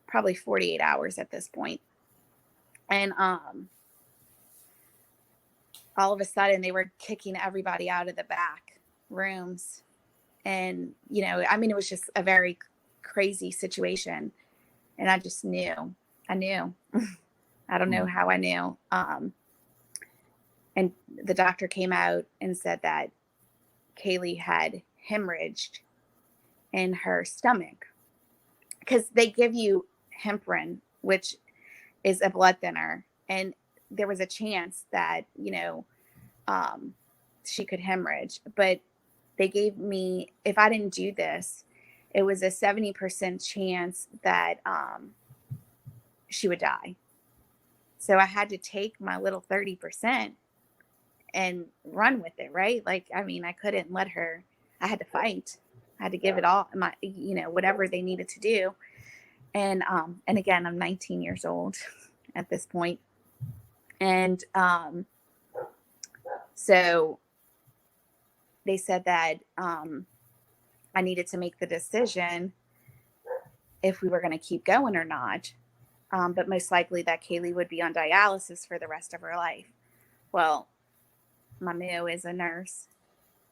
probably 48 hours at this point. And all of a sudden they were kicking everybody out of the back rooms. And, it was just a very crazy situation. And I just knew. I knew. I don't know how I knew. And the doctor came out and said that Kaylee had hemorrhaged in her stomach, because they give you heparin, which is a blood thinner. And there was a chance that, she could hemorrhage, but they gave me, if I didn't do this, it was a 70% chance that she would die. So I had to take my little 30% and run with it, right? Like, I couldn't let her, I had to fight. I had to give it all, whatever they needed to do. And again, I'm 19 years old at this point. And so they said that I needed to make the decision if we were going to keep going or not. But most likely that Kaylee would be on dialysis for the rest of her life. Well, my Mayo is a nurse,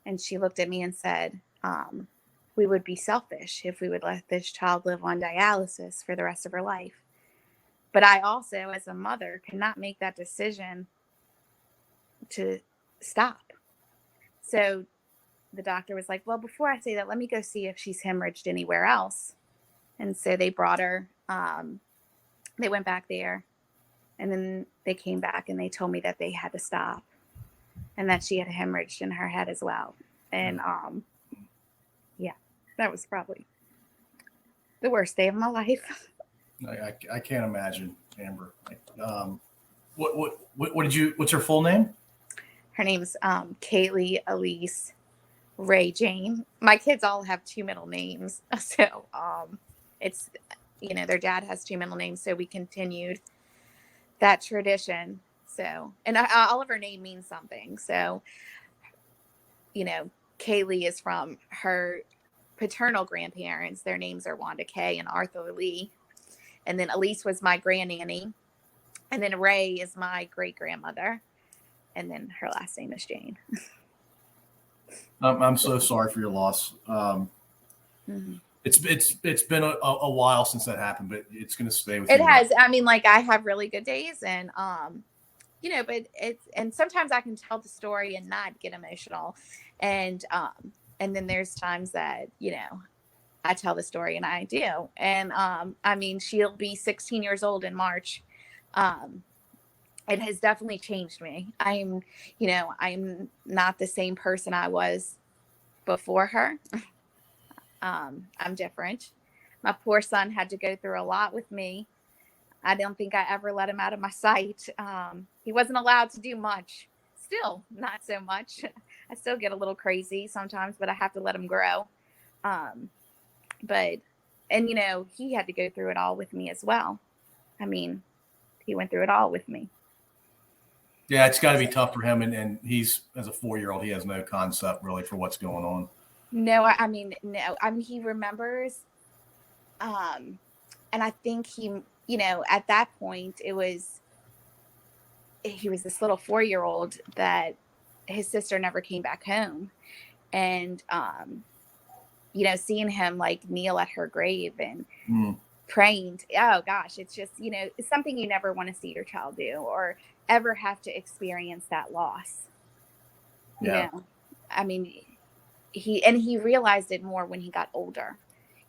and she looked at me and said, we would be selfish if we would let this child live on dialysis for the rest of her life. But I also, as a mother, cannot make that decision to stop. So the doctor was like, well, before I say that, let me go see if she's hemorrhaged anywhere else. And so they brought her, they went back there, And then they came back and they told me that they had to stop and that she had a hemorrhage in her head as well. And yeah, that was probably the worst day of my life. I can't imagine, Amber. What's her full name? Her name's Kaylee Elise Ray Jane. My kids all have 2 middle names. So it's, their dad has 2 middle names. So we continued that tradition. So, and all of her name means something. So, Kaylee is from her paternal grandparents. Their names are Wanda Kay and Arthur Lee. And then Elise was my grandnanny. And then Ray is my great grandmother. And then her last name is Jane. I'm so sorry for your loss. It's been a while since that happened, but it's going to stay with you. It has. I mean, like, I have really good days, and but and sometimes I can tell the story and not get emotional, and then there's times that I tell the story and I do, and I mean, she'll be 16 years old in March. It has definitely changed me. I'm not the same person I was before her. I'm different. My poor son had to go through a lot with me. I don't think I ever let him out of my sight. He wasn't allowed to do much. Still not so much. I still get a little crazy sometimes, but I have to let him grow. He had to go through it all with me as well. I mean, he went through it all with me. Yeah, it's got to be tough for him. And he's, as a 4-year-old, he has no concept really for what's going on. No, I mean, he remembers. And I think he, at that point, he was this little 4-year-old that his sister never came back home. And, seeing him like kneel at her grave and praying, oh gosh, it's just, it's something you never want to see your child do or ever have to experience that loss. Yeah. I mean, he realized it more when he got older,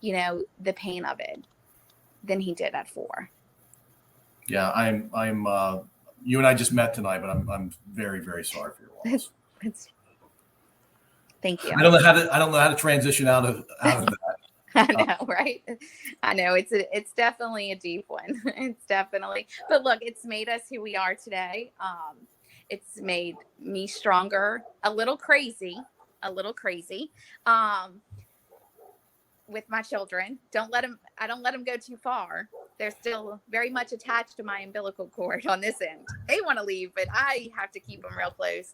the pain of it than he did at 4. Yeah. I'm you and I just met tonight, but I'm very, very sorry for your loss. Thank you. I don't know how to transition out of that. I know, right? I know it's definitely a deep one. It's definitely, but look, it's made us who we are today. It's made me stronger, a little crazy, with my children. I don't let them go too far. They're still very much attached to my umbilical cord on this end. They want to leave, but I have to keep them real close.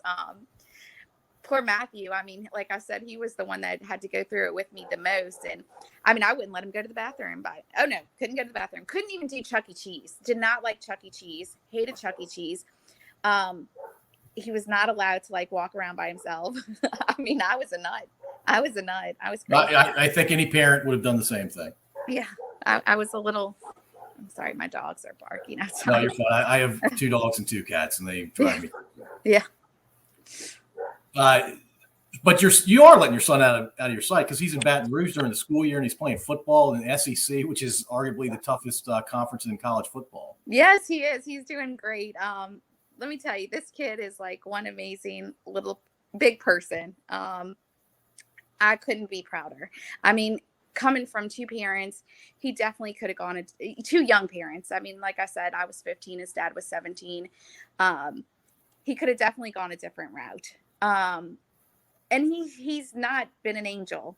Poor Matthew. I mean, like I said, he was the one that had to go through it with me the most. And I mean, I wouldn't let him go to the bathroom, couldn't go to the bathroom. Couldn't even do Chuck E. Cheese. Did not like Chuck E. Cheese. Hated Chuck E. Cheese. He was not allowed to like walk around by himself. I mean, I was a nut. I was crazy. I think any parent would have done the same thing. Yeah. I was a little, I'm sorry. My dogs are barking outside. No, you're fine. I have 2 dogs and 2 cats and they drive me crazy. Yeah. But you are letting your son out of your sight because he's in Baton Rouge during the school year and he's playing football in the SEC, which is arguably the toughest conference in college football. Yes, he is. He's doing great. Let me tell you, this kid is like one amazing little big person. I couldn't be prouder. I mean, coming from 2 parents, he definitely could have gone 2 young parents. I mean, like I said, I was 15, his dad was 17. He could have definitely gone a different route. And he's not been an angel.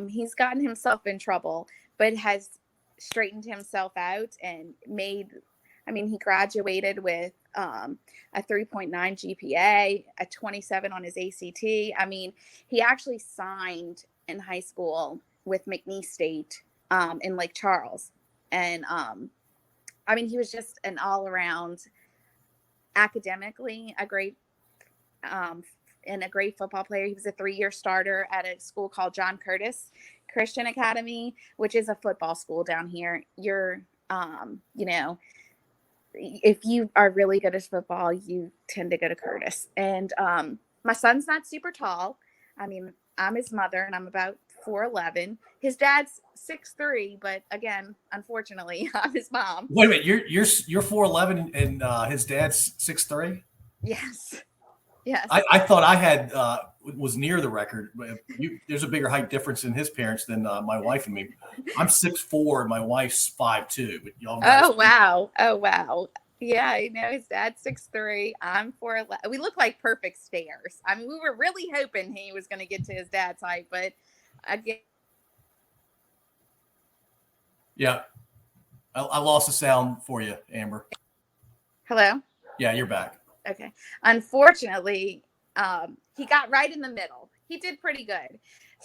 He's gotten himself in trouble, but has straightened himself out and he graduated with a 3.9 GPA, a 27 on his ACT. I mean, he actually signed in high school with McNeese State in Lake Charles. And he was just an all around academically a great football player. He was a 3-year starter at a school called John Curtis Christian Academy, which is a football school down here. You're, if you are really good at football, you tend to go to Curtis. And my son's not super tall. I mean, I'm his mother and I'm about 4'11". His dad's 6'3", but again, unfortunately, I'm his mom. Wait a minute, you're 4'11" and his dad's 6'3"? Yes. Yes. I thought I had was near the record. There's a bigger height difference in his parents than my wife and me. I'm 6'4", and my wife's 5'2". But y'all. Oh wow! Oh wow! Yeah, his dad's 6'3". I'm 4'11". We look like perfect stairs. I mean, we were really hoping he was going to get to his dad's height, but again. Yeah, I lost the sound for you, Amber. Hello? Yeah, you're back. Okay. Unfortunately, he got right in the middle. He did pretty good.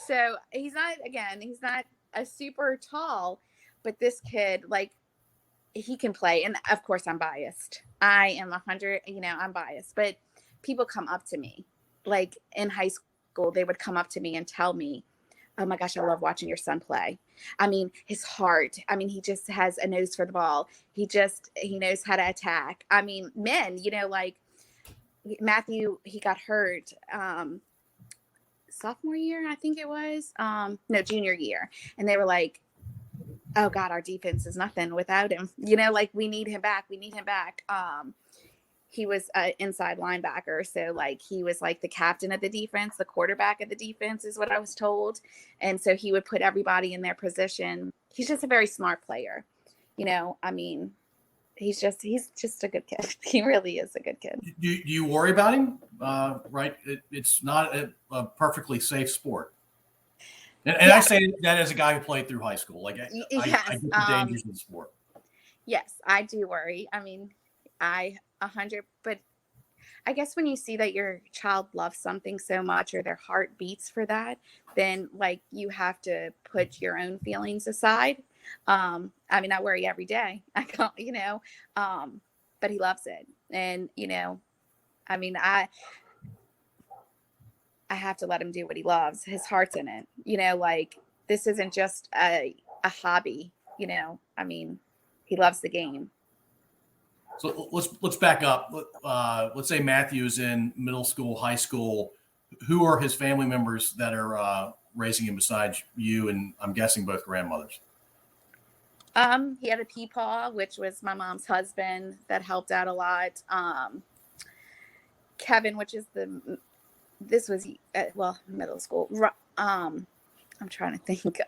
So he's not a super tall, but this kid, like, he can play. And of course I'm biased. I am 100, I'm biased, but people come up to me, like in high school, they would come up to me and tell me, oh my gosh, I love watching your son play. I mean, his heart, he just has a nose for the ball. He knows how to attack. I mean, men, like Matthew, he got hurt sophomore year, I think it was. No, junior year. And they were like, oh God, our defense is nothing without him. Like we need him back. He was an inside linebacker. So like, he was like the captain of the defense, the quarterback of the defense is what I was told. And so he would put everybody in their position. He's just a very smart player. He's just a good kid. He really is a good kid. Do you worry about him? Right. It's not a perfectly safe sport. And yeah. I say that as a guy who played through high school. Like I get the dangers of the sport. Yes, I do worry. But I guess when you see that your child loves something so much or their heart beats for that, then like you have to put your own feelings aside. I worry every day. I can't, but he loves it. And, I have to let him do what he loves. His heart's in it, like this isn't just a hobby, he loves the game. So let's back up. Let's say Matthew is in middle school, high school. Who are his family members that are raising him besides you? And I'm guessing both grandmothers. He had a peepaw, which was my mom's husband, that helped out a lot. Kevin, which is this was middle school. I'm trying to think.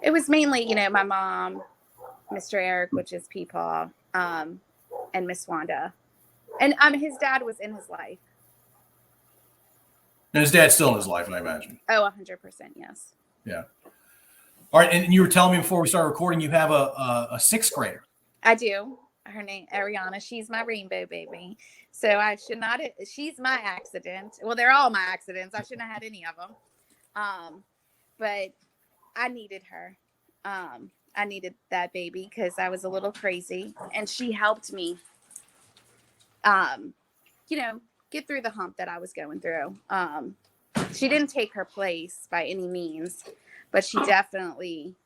It was mainly, my mom, Mr. Eric, which is peepaw, and Miss Wanda, and his dad was in his life. And his dad's still in his life, I imagine. Oh, 100%, yes. Yeah. All right, and you were telling me before we started recording, you have a sixth grader. I do. Her name Ariana. She's my rainbow baby. So I should not. She's my accident. Well, they're all my accidents. I shouldn't have had any of them. But I needed her. I needed that baby because I was a little crazy, and she helped me. Get through the hump that I was going through. She didn't take her place by any means, but she definitely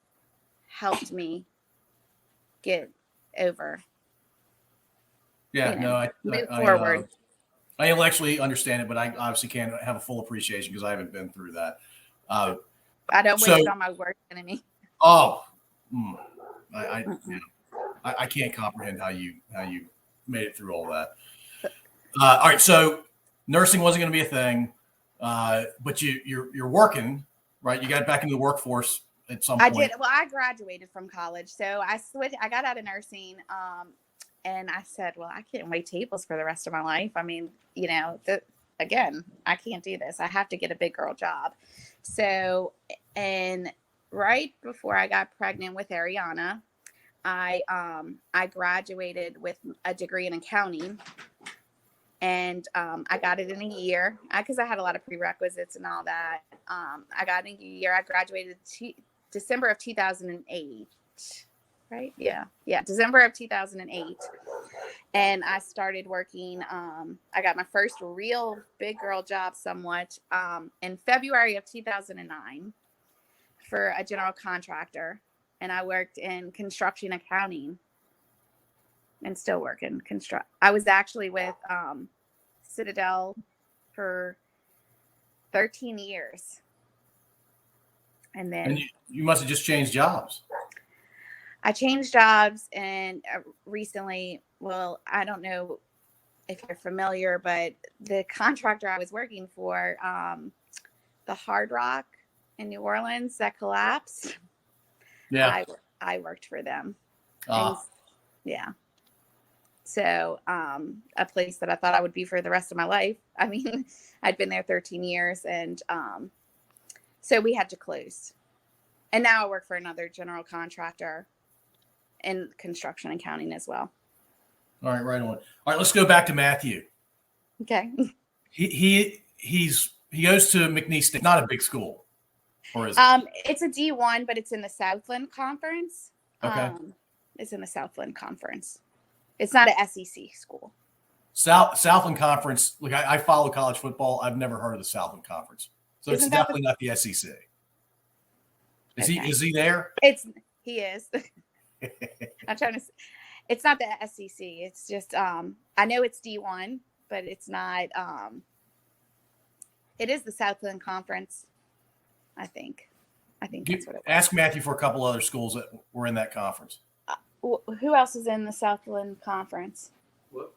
helped me get over. Yeah, move forward. I intellectually understand it, but I obviously can't have a full appreciation because I haven't been through that. I don't wish it on my worst enemy. Oh, I can't comprehend how you made it through all that. All right, so nursing wasn't going to be a thing, but you're working, right? You got back into the workforce at some point. I did. Well, I graduated from college, so I switched. I got out of nursing, and I said, well, I can't wait tables for the rest of my life. Again, I can't do this. I have to get a big girl job. So, and right before I got pregnant with Ariana, I graduated with a degree in accounting. And I got it in a year because I had a lot of prerequisites and all that. I got it in a year. I graduated December of 2008, right? Yeah, December of 2008. And I started working. I got my first real big girl job somewhat in February of 2009 for a general contractor. And I worked in construction accounting. And still work in construct. I was actually with Citadel for 13 years. And then And you must have just changed jobs. I changed jobs, and recently, well, I don't know if you're familiar, but the contractor I was working for, the Hard Rock in New Orleans that collapsed. Yeah. I worked for them. Uh, Yeah. So, a place that I thought I would be for the rest of my life. I mean, I'd been there 13 years, and so we had to close. And now I work for another general contractor in construction and accounting as well. all right, right on. All right, let's go back to Matthew. Okay. He goes to McNeese State, not a big school, or is it? It's a D1, but it's in the Southland Conference. Okay. It's in the Southland Conference. It's not an SEC school. Southland Conference. Look, I follow college football. I've never heard of the Southland Conference, so it's definitely not the SEC. Is he there? He is. I'm trying to. It's not the SEC. It's just I know it's D1, but it's not. It is the Southland Conference. I think that's what it was. Ask Matthew for a couple other schools that were in that conference. Who else is in the Southland Conference? What?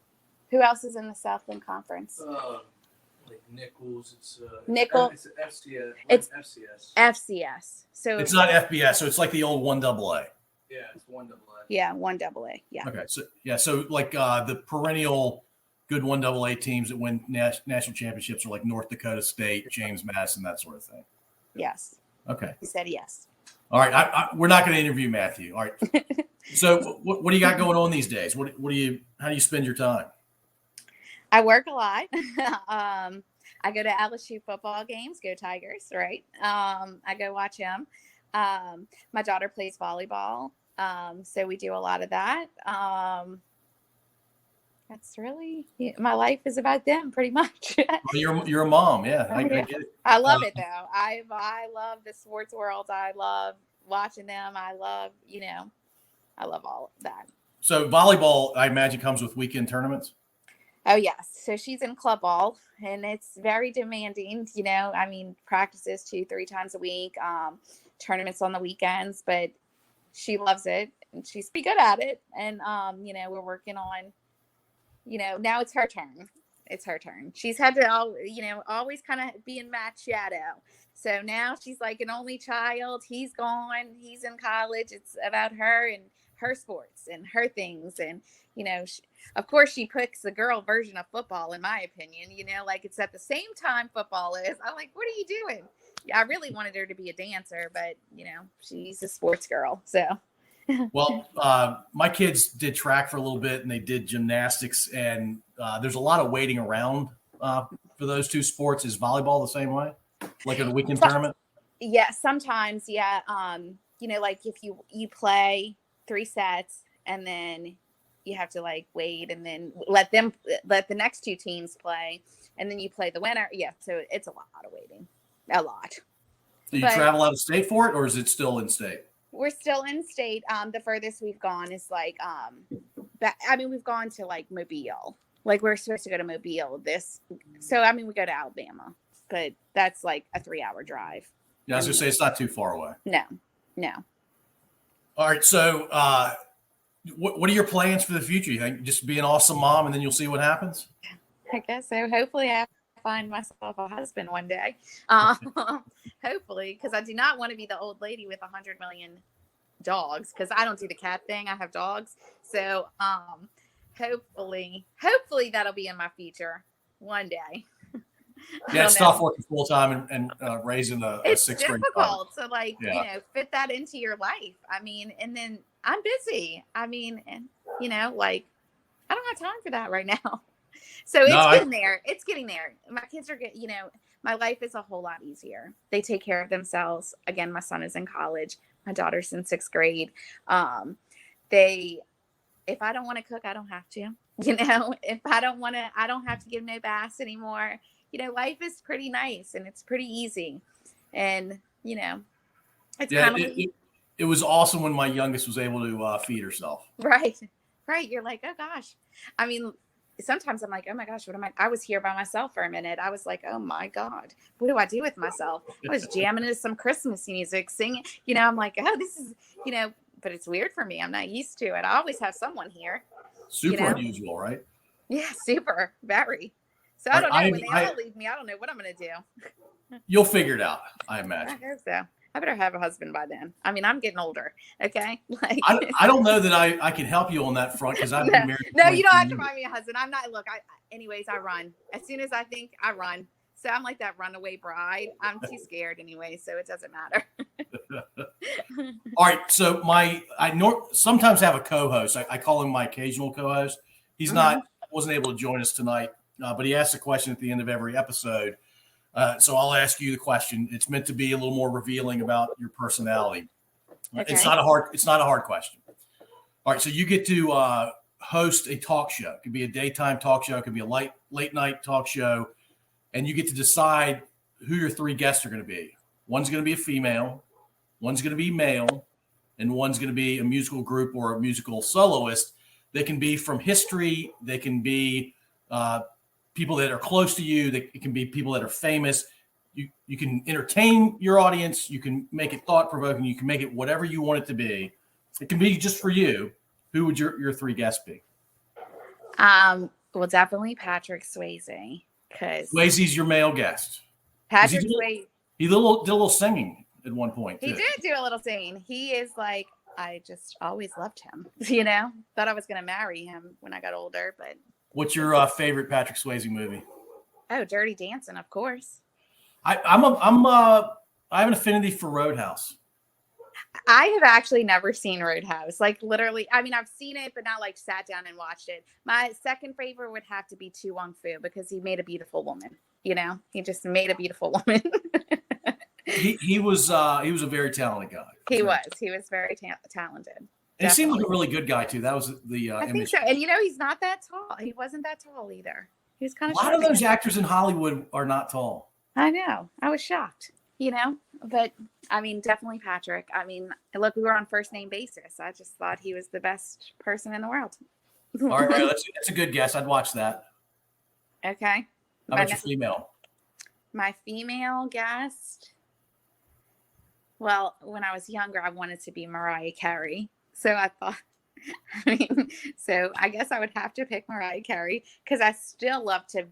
Who else is in the Southland Conference? Like Nichols. It's Nichols. It's FCS. It's FCS. FCS. So It's not FBS, so it's like the old 1AA. Yeah, it's 1AA. Yeah, 1AA. Yeah. Okay, so like the perennial good 1AA teams that win national championships are like North Dakota State, James Madison, that sort of thing. Yes. Okay. He said yes. All right. We're not going to interview Matthew. All right. So what do you got going on these days? How do you spend your time? I work a lot. I go to LSU football games, go Tigers, right? I go watch him. My daughter plays volleyball. So we do a lot of that. That's really my life is about them pretty much. Well, you're a mom. Yeah. I get it. I love it though. I love the sports world. I love watching them. I love all of that. So volleyball, I imagine, comes with weekend tournaments. Oh yes. So she's in club ball, and it's very demanding. I mean, practices 2-3 times a week, tournaments on the weekends, but she loves it and she's pretty good at it. And, we're working on, now it's her turn. It's her turn. She's had to, always kind of be in Matt's shadow. So now she's like an only child. He's gone. He's in college. It's about her and her sports and her things. And, of course she picks the girl version of football, in my opinion, like it's at the same time football is. I'm like, what are you doing? I really wanted her to be a dancer, but, she's a sports girl. So. Well, my kids did track for a little bit and they did gymnastics, and there's a lot of waiting around for those two sports. Is volleyball the same way? Like in a weekend tournament? Yeah, sometimes. Yeah. Like if you play 3 sets and then you have to like wait and then let the next 2 teams play and then you play the winner. Yeah. So it's a lot of waiting. A lot. Do you travel out of state for it, or is it still in state? We're still in state. The furthest we've gone is like, we've gone to like Mobile. Like we're supposed to go to Mobile we go to Alabama, but that's like a 3-hour drive. Yeah, I was gonna say it's not too far away. No. All right. So, what are your plans for the future? You think just be an awesome mom and then you'll see what happens? I guess so. Hopefully I find myself a husband one day. Hopefully, because I do not want to be the old lady with 100 million dogs, because I don't do the cat thing. I have dogs. So hopefully that'll be in my future one day. Yeah, it's tough working full time and raising a 6th grade. It's difficult to fit that into your life. I mean, and then I'm busy. I mean, and I don't have time for that right now. So getting there. It's getting there. My kids are my life is a whole lot easier. They take care of themselves. Again, my son is in college. My daughter's in 6th grade. If I don't want to cook, I don't have to. If I don't want to, I don't have to give no baths anymore. Life is pretty nice and it's pretty easy. And, it's kind of. It was awesome when my youngest was able to feed herself. Right. You're like, oh gosh. I mean, sometimes I'm like, oh my gosh, I was here by myself for a minute. I was like, oh my God, what do I do with myself? I was jamming to some Christmas music, singing, I'm like, oh, this is, but it's weird for me. I'm not used to it. I always have someone here. Super unusual, right? Yeah, super, very. So I don't know. When they all leave me, I don't know what I'm going to do. You'll figure it out, I imagine. I hope so. I better have a husband by then. I mean, I'm getting older. Okay. Like, I don't know that I can help you on that front because I've been married. No, you don't have to find me a husband. I'm not. Look, anyways, I run. As soon as I think, I run. So I'm like that runaway bride. I'm too scared anyway, so it doesn't matter. All right. So sometimes have a co-host. I call him my occasional co-host. He's wasn't able to join us tonight, but he asks a question at the end of every episode. So I'll ask you the question. It's meant to be a little more revealing about your personality. Okay. It's not a hard question. All right. So you get to host a talk show. It could be a daytime talk show. It could be a late night talk show. And you get to decide who your 3 guests are going to be. One's going to be a female, one's going to be male, and one's going to be a musical group or a musical soloist. They can be from history. They can be people that are close to you. It can be people that are famous. You can entertain your audience. You can make it thought-provoking. You can make it whatever you want it to be. It can be just for you. Who would your 3 guests be? Well, definitely Patrick Swayze. Because Swayze's your male guest. Patrick Swayze. He did a little singing at one point. He did do a little singing. He is like, I just always loved him. Thought I was going to marry him when I got older, but. What's your favorite Patrick Swayze movie? Oh, Dirty Dancing, of course. I have an affinity for Roadhouse. I have actually never seen Roadhouse. Like literally, I mean, I've seen it, but not like sat down and watched it. My second favorite would have to be Tu Wong Fu because he made a beautiful woman. He just made a beautiful woman. he was a very talented guy. He was very talented. And he seemed like a really good guy too. That was the I image. think so. And he's not that tall. He wasn't that tall either. He was kind of. A lot of those actors in Hollywood are not tall. I know. I was shocked. But I mean, definitely Patrick. I mean, look, we were on first name basis. I just thought he was the best person in the world. All right, that's a good guess. I'd watch that. Okay. How about your female? My female guest. Well, when I was younger, I wanted to be Mariah Carey. So I thought, so I guess I would have to pick Mariah Carey because I still love to,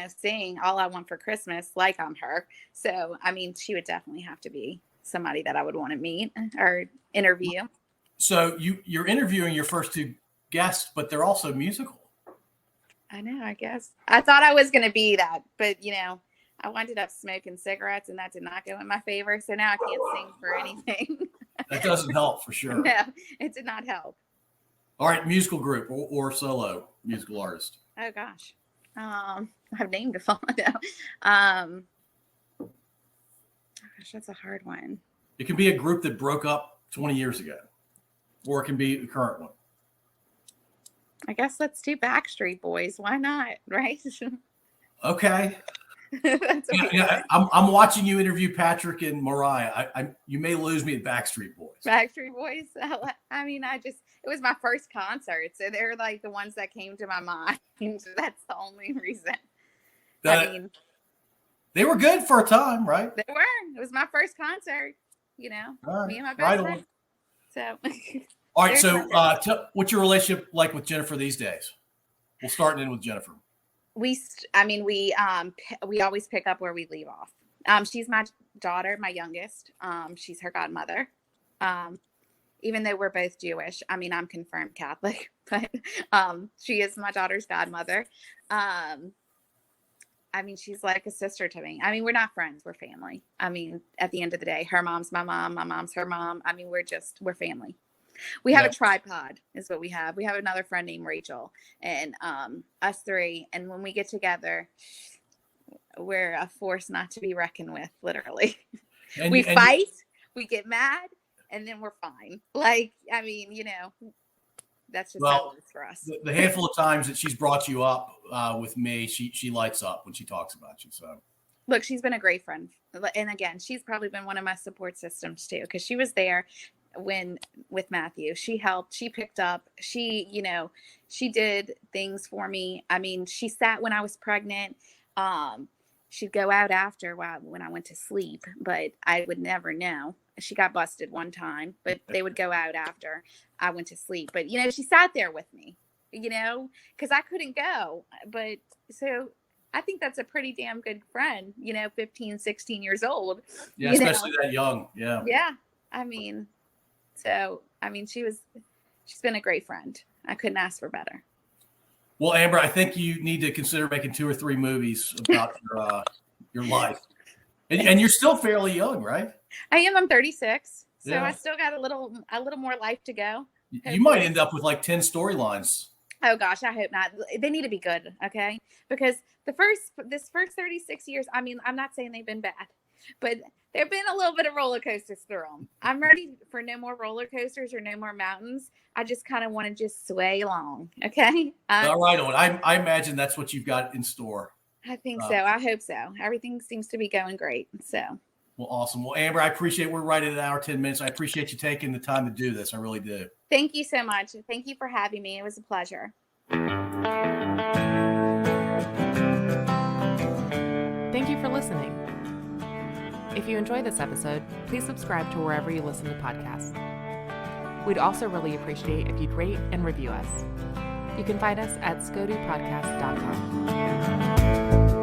sing All I Want for Christmas like I'm her. So, I mean, she would definitely have to be somebody that I would want to meet or interview. So you're interviewing your first 2 guests, but they're also musical. I know, I guess. I thought I was going to be that, but, I ended up smoking cigarettes and that did not go in my favor. So now I can't sing for anything. That doesn't help for sure. No, it did not help. All right, musical group or solo musical artist. Oh, gosh. I've named a follow. Gosh, that's a hard one. It can be a group that broke up 20 years ago, or it can be the current one. I guess let's do Backstreet Boys. Why not? Right? Okay. I'm watching you interview Patrick and Mariah. You may lose me at Backstreet Boys. Backstreet Boys. I mean, it was my first concert, so they're like the ones that came to my mind. That's the only reason. They were good for a time, right? They were. It was my first concert. Me and my best friend. So. All right. So, what's your relationship like with Jennifer these days? We'll start in with Jennifer. We always pick up where we leave off. She's my daughter, my youngest. She's her godmother. Even though we're both Jewish, I mean, I'm confirmed Catholic, but she is my daughter's godmother. I mean, she's like a sister to me. I mean, we're not friends, we're family. I mean, at the end of the day, her mom's my mom's her mom. I mean, we're family. We have a tripod is what we have. We have another friend named Rachel and us 3. And when we get together, we're a force not to be reckoned with, literally. We fight, we get mad, and then we're fine. Like, I mean, that's just how it is for us. The handful of times that she's brought you up with me, she lights up when she talks about you. So look, she's been a great friend. And again, she's probably been one of my support systems too, because she was there when with Matthew. She helped, she picked up, she, you know, she did things for me. I mean, she sat when I was pregnant. She'd go out after when I went to sleep, but I would never know. She got busted one time, but they would go out after I went to sleep. But, you know, she sat there with me, you know, because I couldn't go. But so I think that's a pretty damn good friend, you know, 15, 16 years old. Yeah, especially that young. Yeah. Yeah. I mean, she's been a great friend. I couldn't ask for better. Well, Amber, I think you need to consider making 2 or 3 movies about your life. And you're still fairly young, right? I am. I'm 36. So Yeah. I still got a little more life to go. You might end up with like 10 storylines. Oh gosh, I hope not. They need to be good, okay? Because this first 36 years, I mean, I'm not saying they've been bad, but there've been a little bit of roller coasters through them. I'm ready for no more roller coasters or no more mountains. I just kind of want to just sway along, okay? All right, on. I imagine that's what you've got in store. I think so. I hope so. Everything seems to be going great. So. Well, awesome. Well, Amber, I appreciate we're right at an hour, 10 minutes. I appreciate you taking the time to do this. I really do. Thank you so much. Thank you for having me. It was a pleasure. Thank you for listening. If you enjoyed this episode, please subscribe to wherever you listen to podcasts. We'd also really appreciate if you'd rate and review us. You can find us at scodupodcast.com.